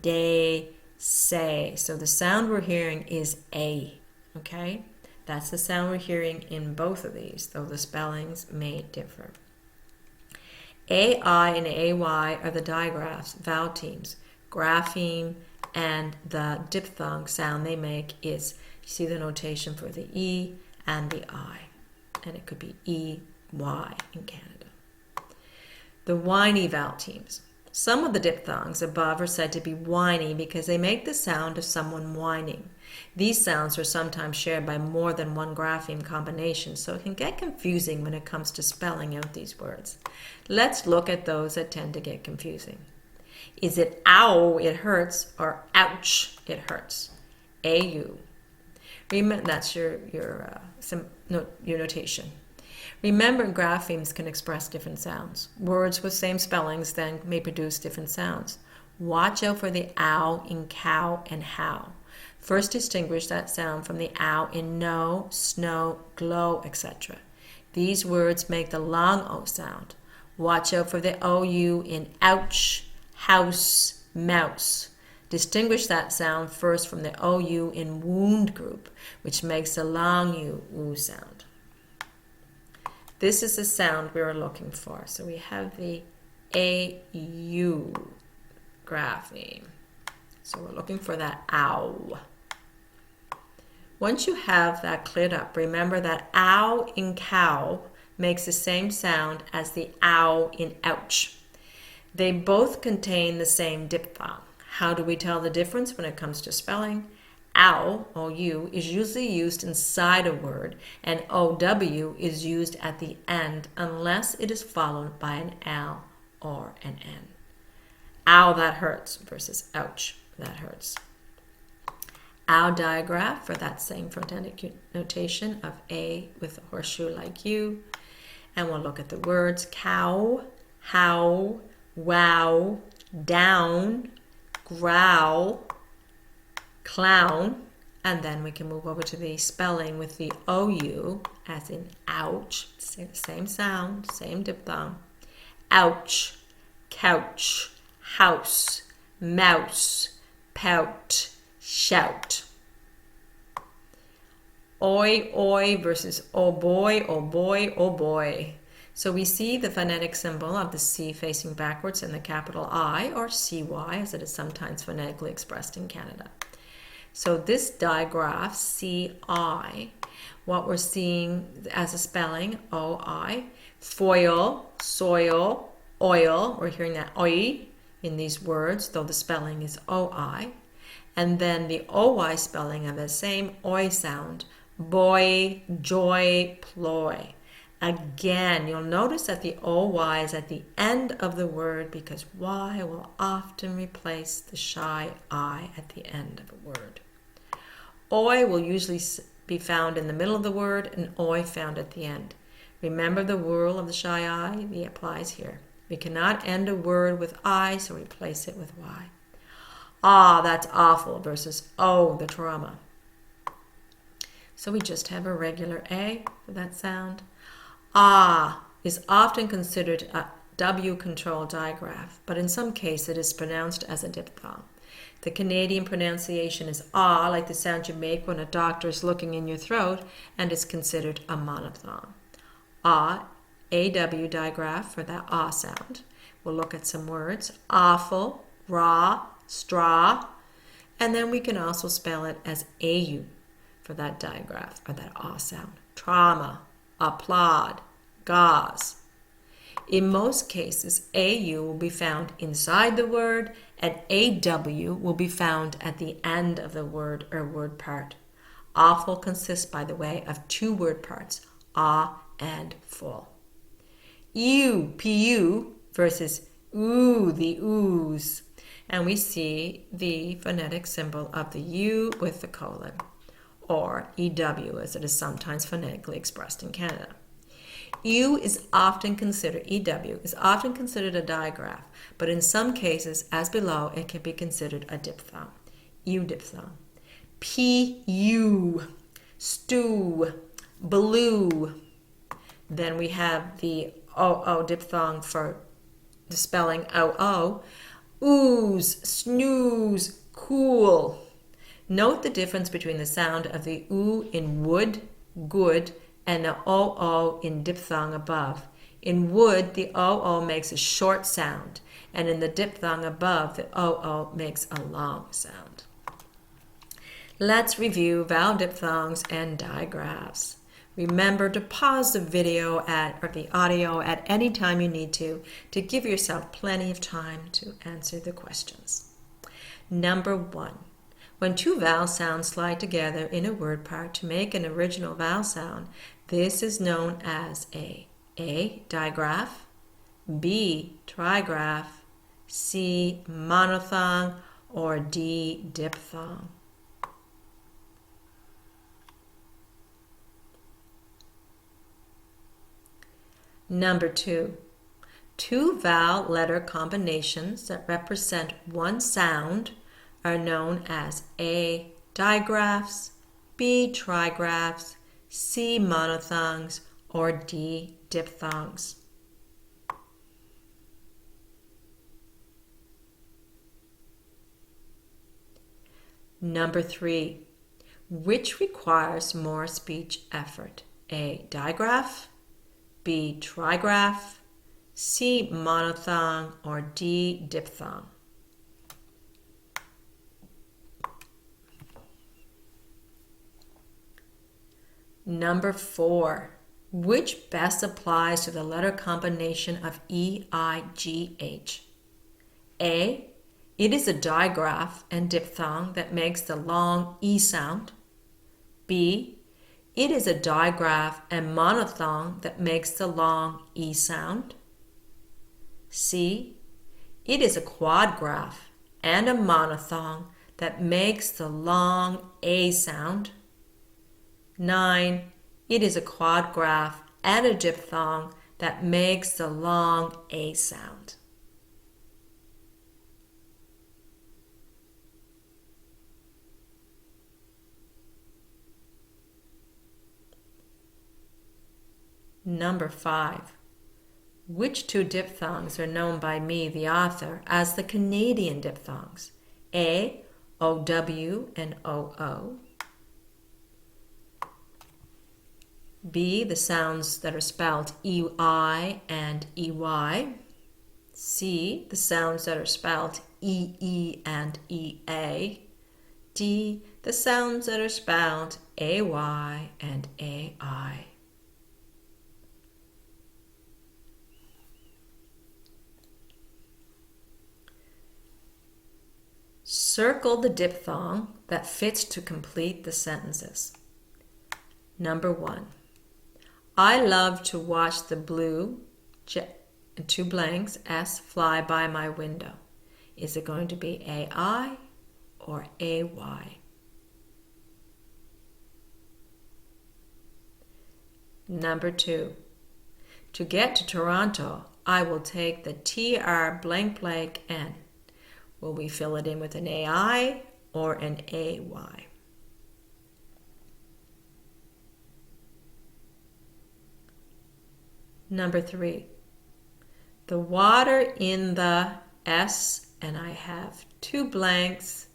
day, say. So the sound we're hearing is A, okay? That's the sound we're hearing in both of these, though the spellings may differ. AI and AY are the digraphs, vowel teams. Grapheme and the diphthong sound they make is, you see the notation for the E and the I, and it could be EY in Canada. The whiny vowel teams. Some of the diphthongs above are said to be whiny because they make the sound of someone whining. These sounds are sometimes shared by more than one grapheme combination, so it can get confusing when it comes to spelling out these words. Let's look at those that tend to get confusing. Is it ow, it hurts, or ouch, it hurts? AU. That's your notation. Remember, graphemes can express different sounds. Words with same spellings then may produce different sounds. Watch out for the ow in cow and how. First distinguish that sound from the ow in no, snow, glow, etc. These words make the long O sound. Watch out for the OU in ouch, house, mouse. Distinguish that sound first from the OU in wound group, which makes the long U sound. This is the sound we are looking for. So we have the AU grapheme. So we're looking for that ow. Once you have that cleared up, remember that ow in cow makes the same sound as the ow in ouch. They both contain the same diphthong. How do we tell the difference when it comes to spelling? Ow, O-U, is usually used inside a word, and O-W is used at the end unless it is followed by an L or an N. Ow, that hurts, versus ouch, that hurts. Ow digraph for that same phonetic notation of A with a horseshoe like U. And we'll look at the words cow, how, wow, down, growl, clown, and then we can move over to the spelling with the OU as in ouch, same sound, same diphthong. Ouch, couch, house, mouse, pout, shout. Oi, oi versus oh boy, oh boy, oh boy. So we see the phonetic symbol of the C facing backwards and the capital I, or CY, as it is sometimes phonetically expressed in Canada. So this digraph, CI, what we're seeing as a spelling, OI, foil, soil, oil, we're hearing that oi in these words, though the spelling is OI. And then the OY spelling of the same oi sound, boy, joy, ploy. Again, you'll notice that the OY is at the end of the word because Y will often replace the shy I at the end of a word. Oi will usually be found in the middle of the word and oi found at the end. Remember the rule of the shy I? It applies here. We cannot end a word with I, so replace it with Y. Ah, that's awful versus oh, the trauma. So we just have a regular A for that sound. Ah is often considered a W-controlled digraph, but in some cases it is pronounced as a diphthong. The Canadian pronunciation is ah, like the sound you make when a doctor is looking in your throat, and is considered a monophthong. Ah, AW digraph for that ah sound. We'll look at some words. Awful, raw, straw, and then we can also spell it as AU for that digraph or that ah sound. Trauma, applaud, gauze. In most cases, AU will be found inside the word and AW will be found at the end of the word or word part. Awful consists, by the way, of two word parts, ah and full. U, PU versus ooh, the ooze. And we see the phonetic symbol of the U with the colon, or EW as it is sometimes phonetically expressed in Canada. EW is often considered a digraph, but in some cases, as below, it can be considered a diphthong. U diphthong. PU, stew, blue. Then we have the OO diphthong for the spelling OO. Ooze, snooze, cool. Note the difference between the sound of the oo in wood, good, and the oo in diphthong above. In wood, the oo makes a short sound, and in the diphthong above, the oo makes a long sound. Let's review vowel diphthongs and digraphs. Remember to pause the video or the audio at any time you need to give yourself plenty of time to answer the questions. Number 1. When two vowel sounds slide together in a word part to make an original vowel sound, this is known as A digraph, B trigraph, C monophthong, or D diphthong. Number 2. Two vowel letter combinations that represent one sound are known as A. digraphs, B. trigraphs, C. monophthongs, or D. diphthongs. Number 3. Which requires more speech effort? A. digraph, B. trigraph, C. monophthong, or D. diphthong. Number 4. Which best applies to the letter combination of E, I, G, H? A. It is a digraph and diphthong that makes the long E sound. B. It is a digraph and monophthong that makes the long E sound. C. It is a quadgraph and a monophthong that makes the long A sound. 9. It is a quadgraph and a diphthong that makes the long A sound. Number 5. Which two diphthongs are known by me, the author, as the Canadian diphthongs? A. OW and OO. B. The sounds that are spelled EI and EY. C. The sounds that are spelled EE and EA. D. The sounds that are spelled AY and AI. Circle the diphthong that fits to complete the sentences. Number 1. I love to watch the blue jet, 2 blanks, S, fly by my window. Is it going to be AI or AY? Number 2. To get to Toronto, I will take the TR blank blank N. Will we fill it in with an AI or an AY? Number 3. The water in the S, and I have 2 blanks,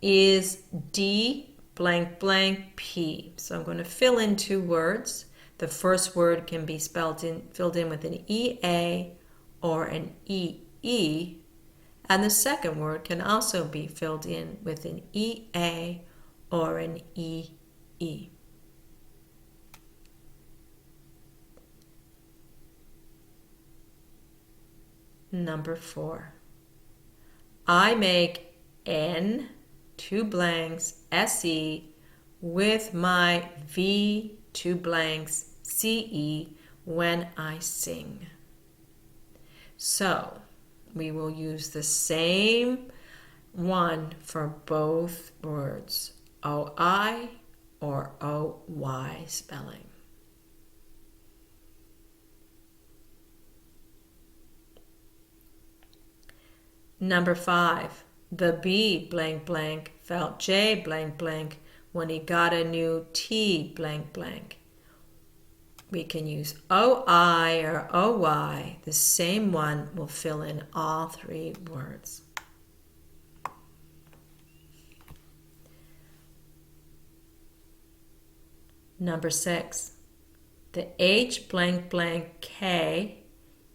is D blank blank P. So I'm going to fill in 2 words. The first word can be filled in with an EA or an EE. And the second word can also be filled in with an EA or an EE. Number 4. I make N, 2 blanks, SE with my V, 2 blanks, CE when I sing. So we will use the same one for both words, OI or OY spelling. Number 5. The B blank blank felt J blank blank when he got a new T blank blank. We can use OI or OY. The same one will fill in all 3 words. Number 6. The H blank blank K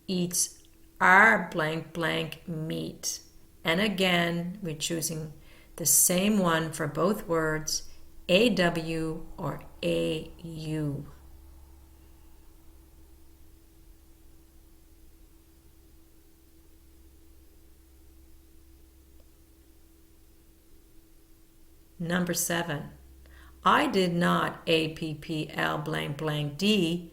eats R blank blank meat. And again, we're choosing the same one for both words, AW or AU. Number 7. I did not APPL blank blank D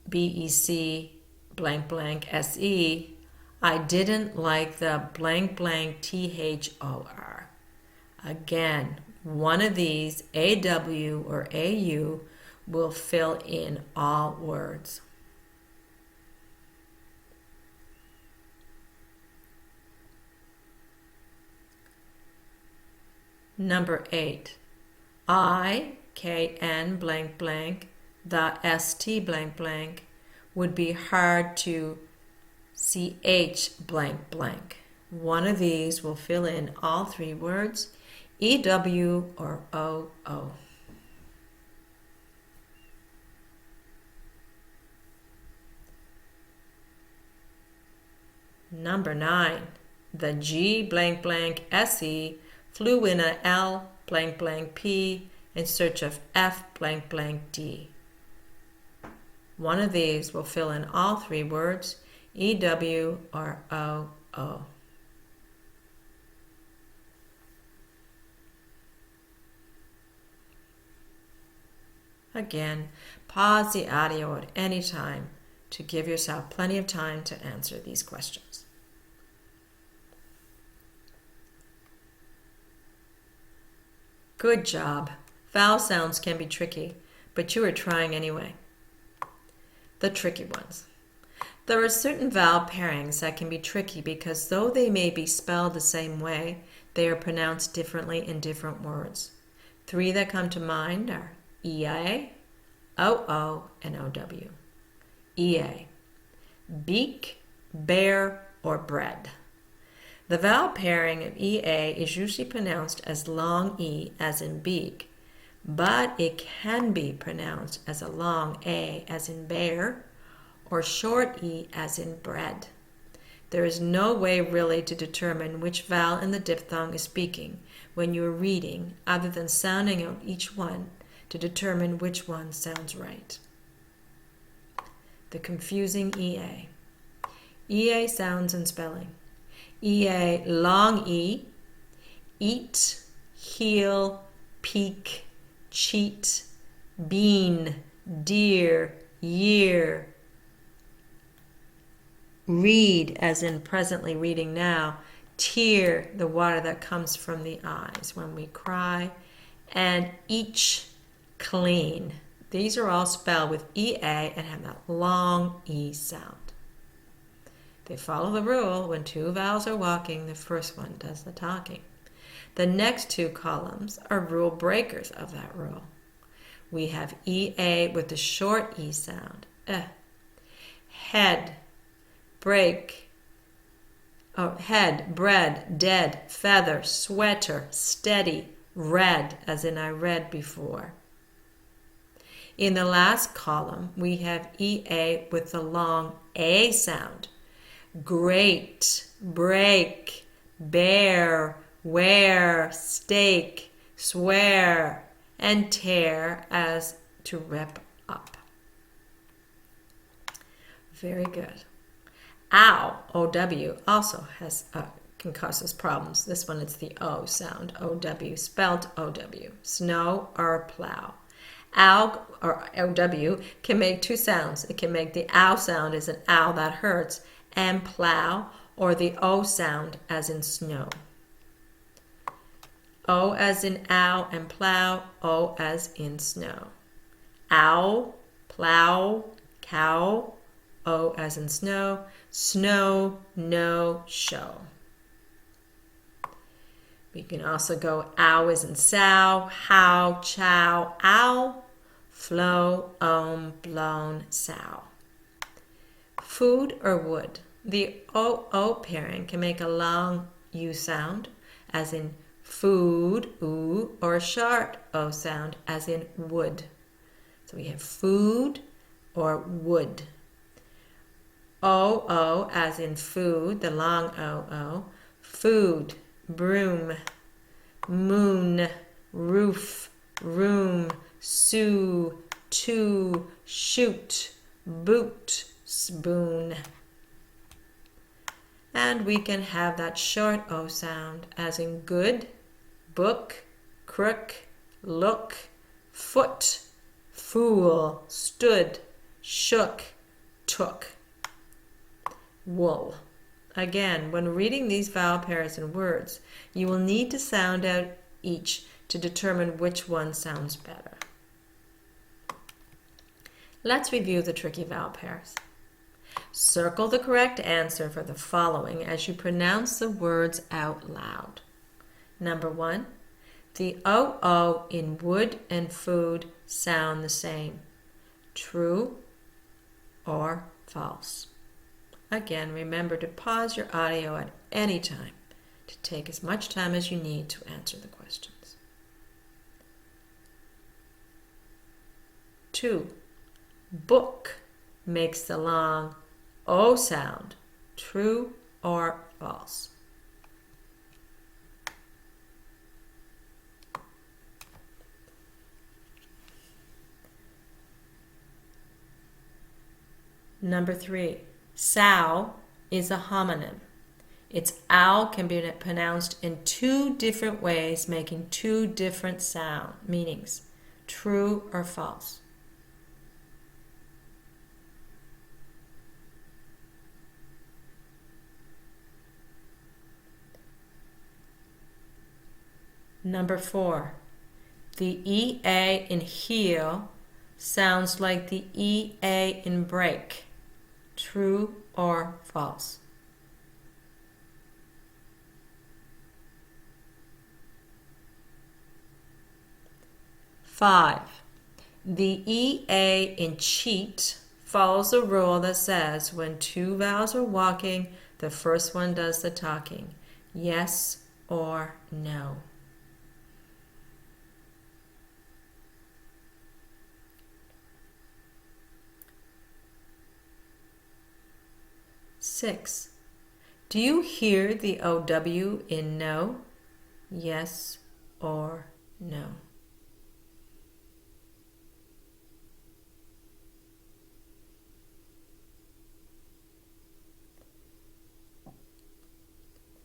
BEC blank blank SE. I didn't like the blank blank THOR. Again, one of these, AW or AU, will fill in all words. Number 8. I, K-N blank blank, the S-T blank blank would be hard to C-H blank blank. One of these will fill in all three words, E-W or O-O. Number 9. The G blank blank S-E flew in a L blank blank P in search of F blank blank D. One of these will fill in all three words, EW or OO. Again, pause the audio at any time to give yourself plenty of time to answer these questions. Good job. Vowel sounds can be tricky, but you are trying anyway. The tricky ones. There are certain vowel pairings that can be tricky because though they may be spelled the same way, they are pronounced differently in different words. Three that come to mind are EA, OO, and OW. EA. Beak, bear, or bread. The vowel pairing of EA is usually pronounced as long E as in beak, but it can be pronounced as a long A as in bear, or short E as in bread. There is no way really to determine which vowel in the diphthong is speaking when you are reading other than sounding out each one to determine which one sounds right. The confusing EA. EA sounds and spelling. EA, long E, eat, heel, peak, cheat, bean, deer, year. Read, as in presently reading now, tear, the water that comes from the eyes when we cry, and each, clean. These are all spelled with EA and have that long E sound. They follow the rule: when two vowels are walking, the first one does the talking. The next two columns are rule breakers of that rule. We have EA with the short E sound. Head, break, head, bread, dead, feather, sweater, steady, read, as in I read before. In the last column, we have EA with the long A sound. Great, break, bear, wear, stake, swear, and tear, as to rip up. Very good. Ow, O-W, also can cause us problems. This one, it's the O sound, O-W, spelled O-W. Snow or plow. Ow, or O-W, can make two sounds. It can make the ow sound as an ow that hurts, and plow, or the O sound as in snow. O as in ow and plow, O as in snow. Ow, plow, cow, O as in snow, snow, no, show. We can also go ow as in sow, how, chow, ow, flow, blown, sow. Food or wood. The O-O pairing can make a long U sound, as in food, oo, or a short O sound, as in wood. So we have food or wood. O-O, as in food, the long O-O. Food, broom, moon, roof, room, sue, to, shoot, boot, spoon. And we can have that short O sound, as in good, book, crook, look, foot, fool, stood, shook, took. Wool. Again, when reading these vowel pairs in words, you will need to sound out each to determine which one sounds better. Let's review the tricky vowel pairs. Circle the correct answer for the following as you pronounce the words out loud. Number 1, The OO in wood and food sound the same. True or false? Again, remember to pause your audio at any time to take as much time as you need to answer the questions. 2. Book makes the long O sound. True or false? Number 3. Sow is a homonym. Its ow can be pronounced in 2 different ways, making 2 different sound meanings. True or false? Number 4. The EA in heel sounds like the EA in break. True or false? Five. The EA in cheat follows a rule that says when 2 vowels are walking, the first one does the talking. Yes or no? Six. Do you hear the OW in no? Yes or no?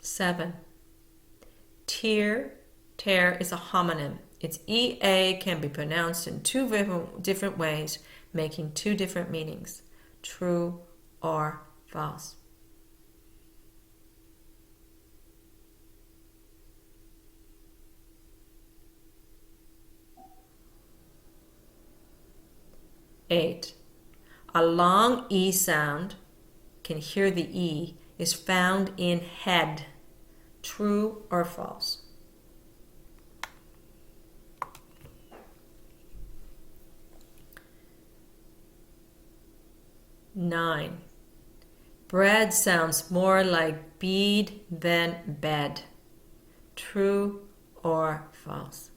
Seven. Tear is a homonym. Its EA can be pronounced in 2 different ways, making 2 different meanings. True or false? Eight. A long E sound, can hear the E, is found in head. True or false? Nine. Bread sounds more like bead than bed. True or false?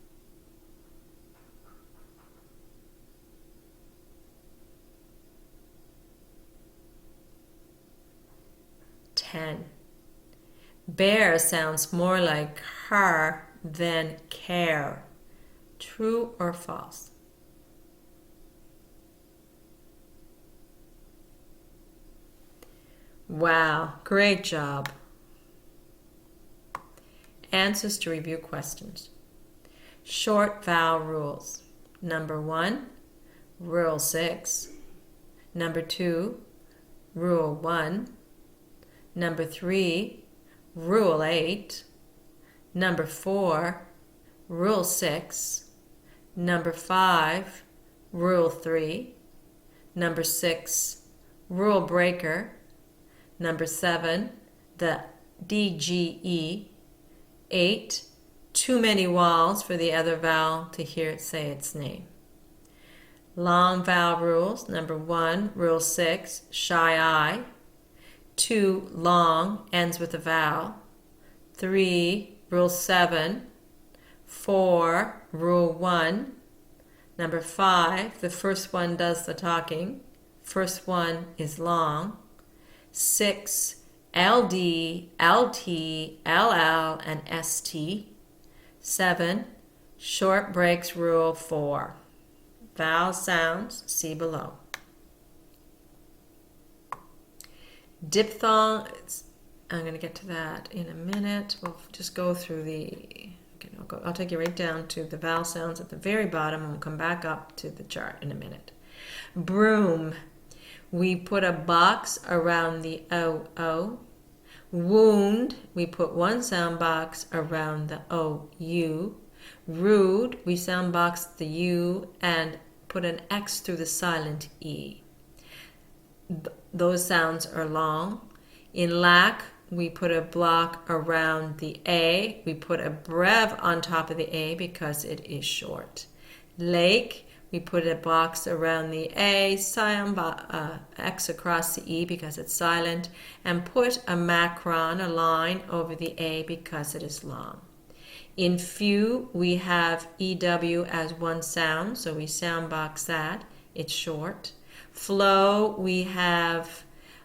Ten. Bear sounds more like car than care. True or false? Wow, great job. Answers to review questions. Short vowel rules. Number 1, Rule 6. Number 2, Rule 1. Number 3, Rule 8. Number 4, Rule 6. Number 5, Rule 3. Number 6, Rule Breaker. Number 7, the DGE. 8, too many vowels for the other vowel to hear it say its name. Long vowel rules. Number 1, Rule 6, shy I. 2, long, ends with a vowel. 3, Rule 7. 4, Rule 1. Number 5, the first one does the talking. First one is long. 6, LD, LT, LL, and ST. 7, short breaks. Rule 4. Vowel sounds, see below. Diphthongs, I'm going to get to that in a minute. We'll just go through I'll take you right down to the vowel sounds at the very bottom, and we'll come back up to the chart in a minute. Broom. We put a box around the OO. Wound, we put one sound box around the OU. Rude, we sound box the U and put an X through the silent E. Those sounds are long. In lack, we put a block around the A. We put a brev on top of the A because it is short. Lake, we put a box around the A, X across the E because it's silent, and put a macron, a line, over the A because it is long. In few, we have EW as one sound, so we sound box that. It's short. Flow, we have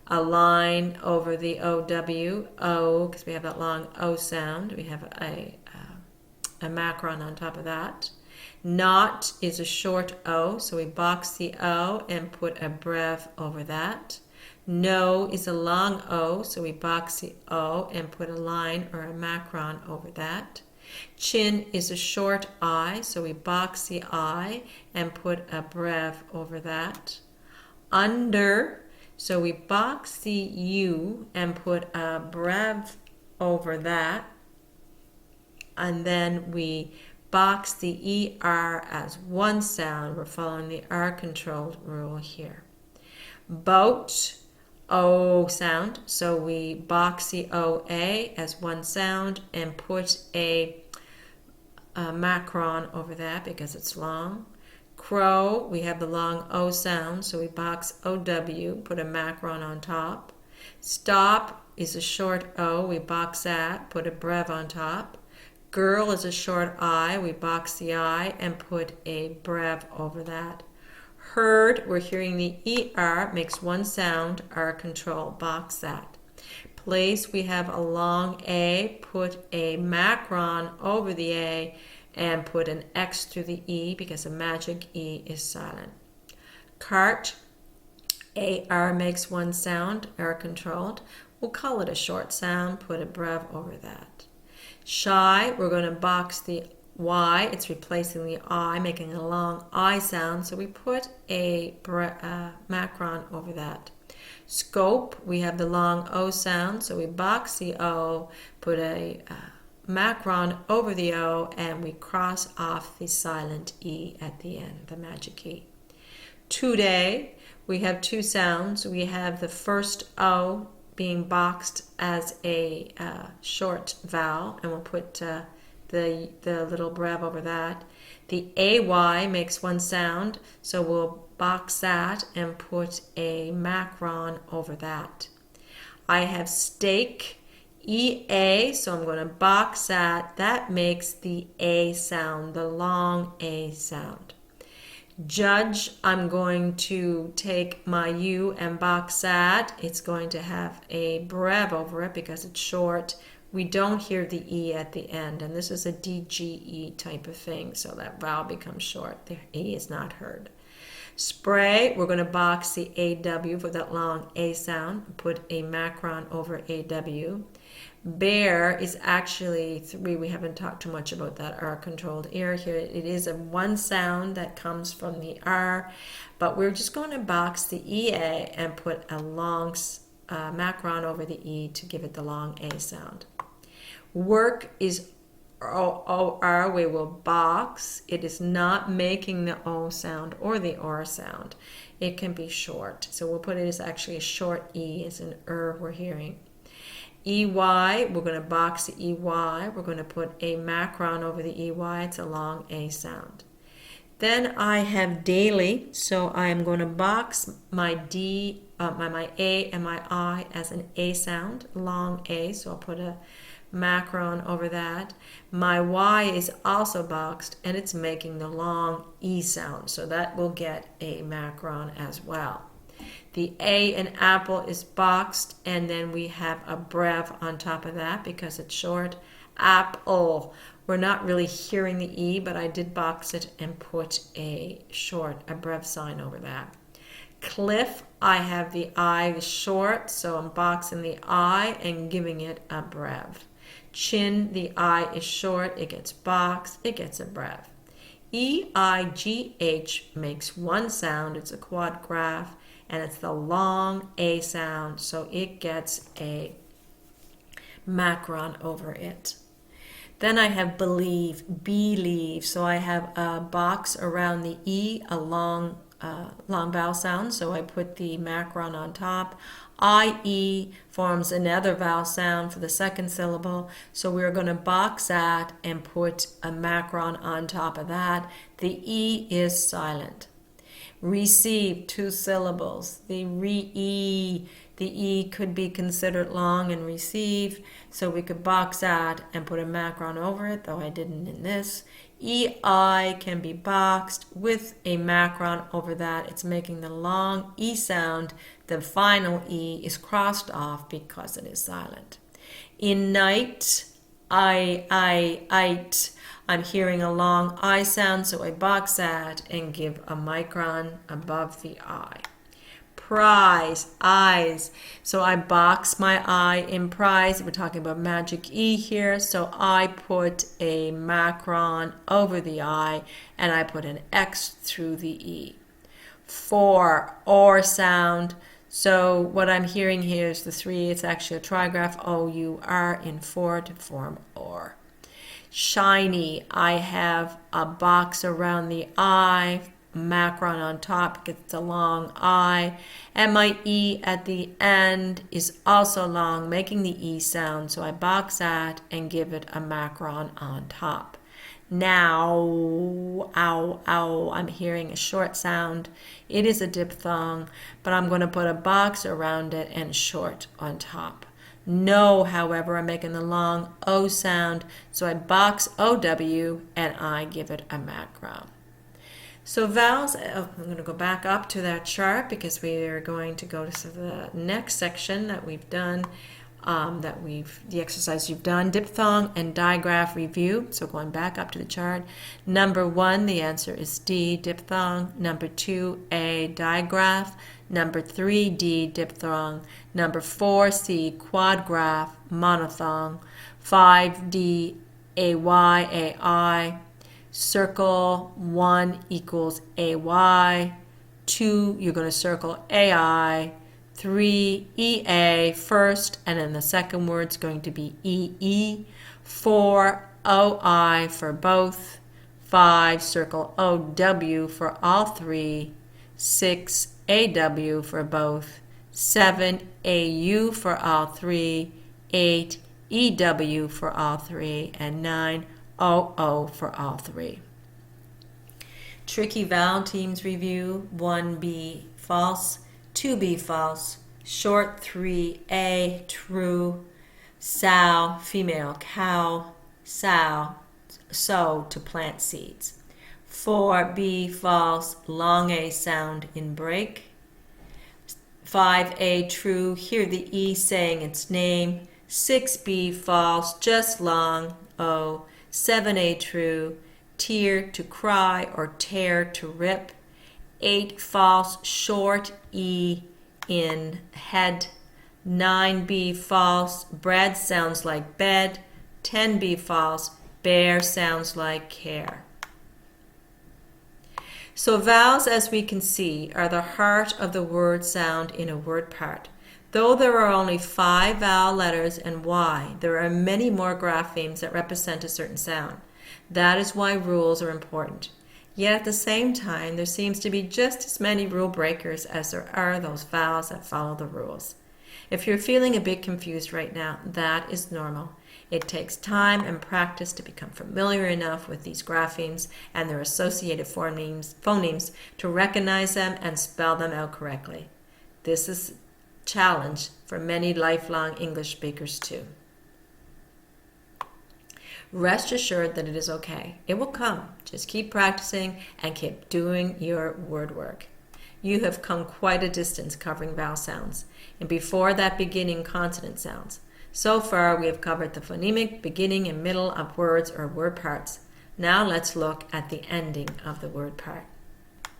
a line over the OW, O, because we have that long O sound. We have a macron on top of that. Not is a short O, so we box the O and put a brev over that. No is a long O, so we box the O and put a line or a macron over that. Chin is a short I, so we box the I and put a brev over that. Under, so we box the U and put a brev over that. And then we box the ER as one sound. We're following the R controlled rule here. Boat, O sound, so we box the OA as one sound and put a macron over that because it's long. Crow, we have the long O sound, so we box OW, put a macron on top. Stop is a short O, we box that, put a brev on top. Girl is a short I, we box the I and put a brev over that. Heard, we're hearing the ER, makes one sound, R control, box that. Place, we have a long A, put a macron over the A and put an X through the E because a magic E is silent. Cart, AR makes one sound, R controlled. We'll call it a short sound, put a brev over that. Shy, we're going to box the Y, it's replacing the I, making a long I sound, so we put a macron over that. Scope, we have the long O sound, so we box the O, put a macron over the O, and we cross off the silent E at the end, the magic E. Today, we have two sounds. We have the first O being boxed as a short vowel, and we'll put the little brev over that. The AY makes one sound, so we'll box that and put a macron over that. I have steak, EA, so I'm going to box that. That makes the A sound, the long A sound. Judge, I'm going to take my U and box that. It's going to have a brev over it because it's short. We don't hear the E at the end, and this is a DGE type of thing, so that vowel becomes short. The E is not heard. Spray, we're going to box the AW for that long A sound, put a macron over AW. Bear is actually 3. We haven't talked too much about that R-controlled ear here. It is a one sound that comes from the R, but we're just going to box the EA and put a long macron over the E to give it the long A sound. Work is O-R, we will box. It is not making the O sound or the R sound. It can be short. So we'll put it as actually a short E, as an we're hearing. EY, we're going to box the EY. We're going to put a macron over the EY. It's a long A sound. Then I have daily, so I am going to box my D, my A and my I as an A sound, long A, so I'll put a macron over that. My Y is also boxed, and it's making the long E sound, so that will get a macron as well. The A in apple is boxed, and then we have a brev on top of that because it's short. Apple. We're not really hearing the E, but I did box it and put a brev sign over that. Cliff, I have the I short, so I'm boxing the I and giving it a brev. Chin, the I is short, it gets boxed, it gets a brev. EIGH makes one sound, it's a quad graph, and it's the long A sound, so it gets a macron over it. Then I have believe, so I have a box around the E, a long long vowel sound, so I put the macron on top. I-E forms another vowel sound for the second syllable, so we're going to box that and put a macron on top of that. The E is silent. Receive, 2 syllables. The re-E, the E could be considered long in receive, so we could box that and put a macron over it, though I didn't in this. E-I can be boxed with a macron over that. It's making the long E sound. The final E is crossed off because it is silent. In night, I-ite. I'm hearing a long I sound, so I box that and give a micron above the I. Prize, eyes. So I box my I in prize. We're talking about magic E here. So I put a macron over the I and I put an X through the E. For, or sound. So what I'm hearing here is the 3. It's actually a trigraph, O-U-R in for to form or. Shiny, I have a box around the I, macron on top, gets a long I, and my E at the end is also long, making the E sound, so I box that and give it a macron on top. Now, ow, ow, I'm hearing a short sound. It is a diphthong, but I'm going to put a box around it and short on top. No, however, I'm making the long O sound, so I box OW and I give it a macron. So vowels, I'm going to go back up to that chart because we are going to go to the next section that we've done, the exercise you've done, diphthong and digraph review. So going back up to the chart, number 1, the answer is D, diphthong. Number 2, A, digraph. Number 3, D, diphthong. Number 4, C, quadgraph, monophthong. 5, D, AY, AI. Circle 1 equals AY. 2, you're going to circle AI. 3, EA first, and then the second word's going to be EE. 4, OI for both. 5, circle OW for all 3. 6, AW for both. 7, AU for all 3. 8, EW for all 3. And 9, OO for all 3. Tricky vowel teams review. 1B, false. 2B, false. Short 3A, true. Sow, female cow. Sow, sow, to plant seeds. 4B, false. Long A sound in break. 5A, true. Hear the E saying its name. 6B, false. Just long O. 7A, true. Tear, to cry or tear, to rip. 8, false, short E in head. 9B, false, bread sounds like bed. 10B, false, bear sounds like care. So vowels, as we can see, are the heart of the word sound in a word part. Though there are only 5 vowel letters and Y, there are many more graphemes that represent a certain sound. That is why rules are important. Yet at the same time, there seems to be just as many rule breakers as there are those vowels that follow the rules. If you're feeling a bit confused right now, that is normal. It takes time and practice to become familiar enough with these graphemes and their associated phonemes to recognize them and spell them out correctly. This is a challenge for many lifelong English speakers too. Rest assured that it is okay. It will come. Just keep practicing and keep doing your word work. You have come quite a distance covering vowel sounds, and before that beginning consonant sounds. So far, we have covered the phonemic beginning and middle of words or word parts. Now let's look at the ending of the word part.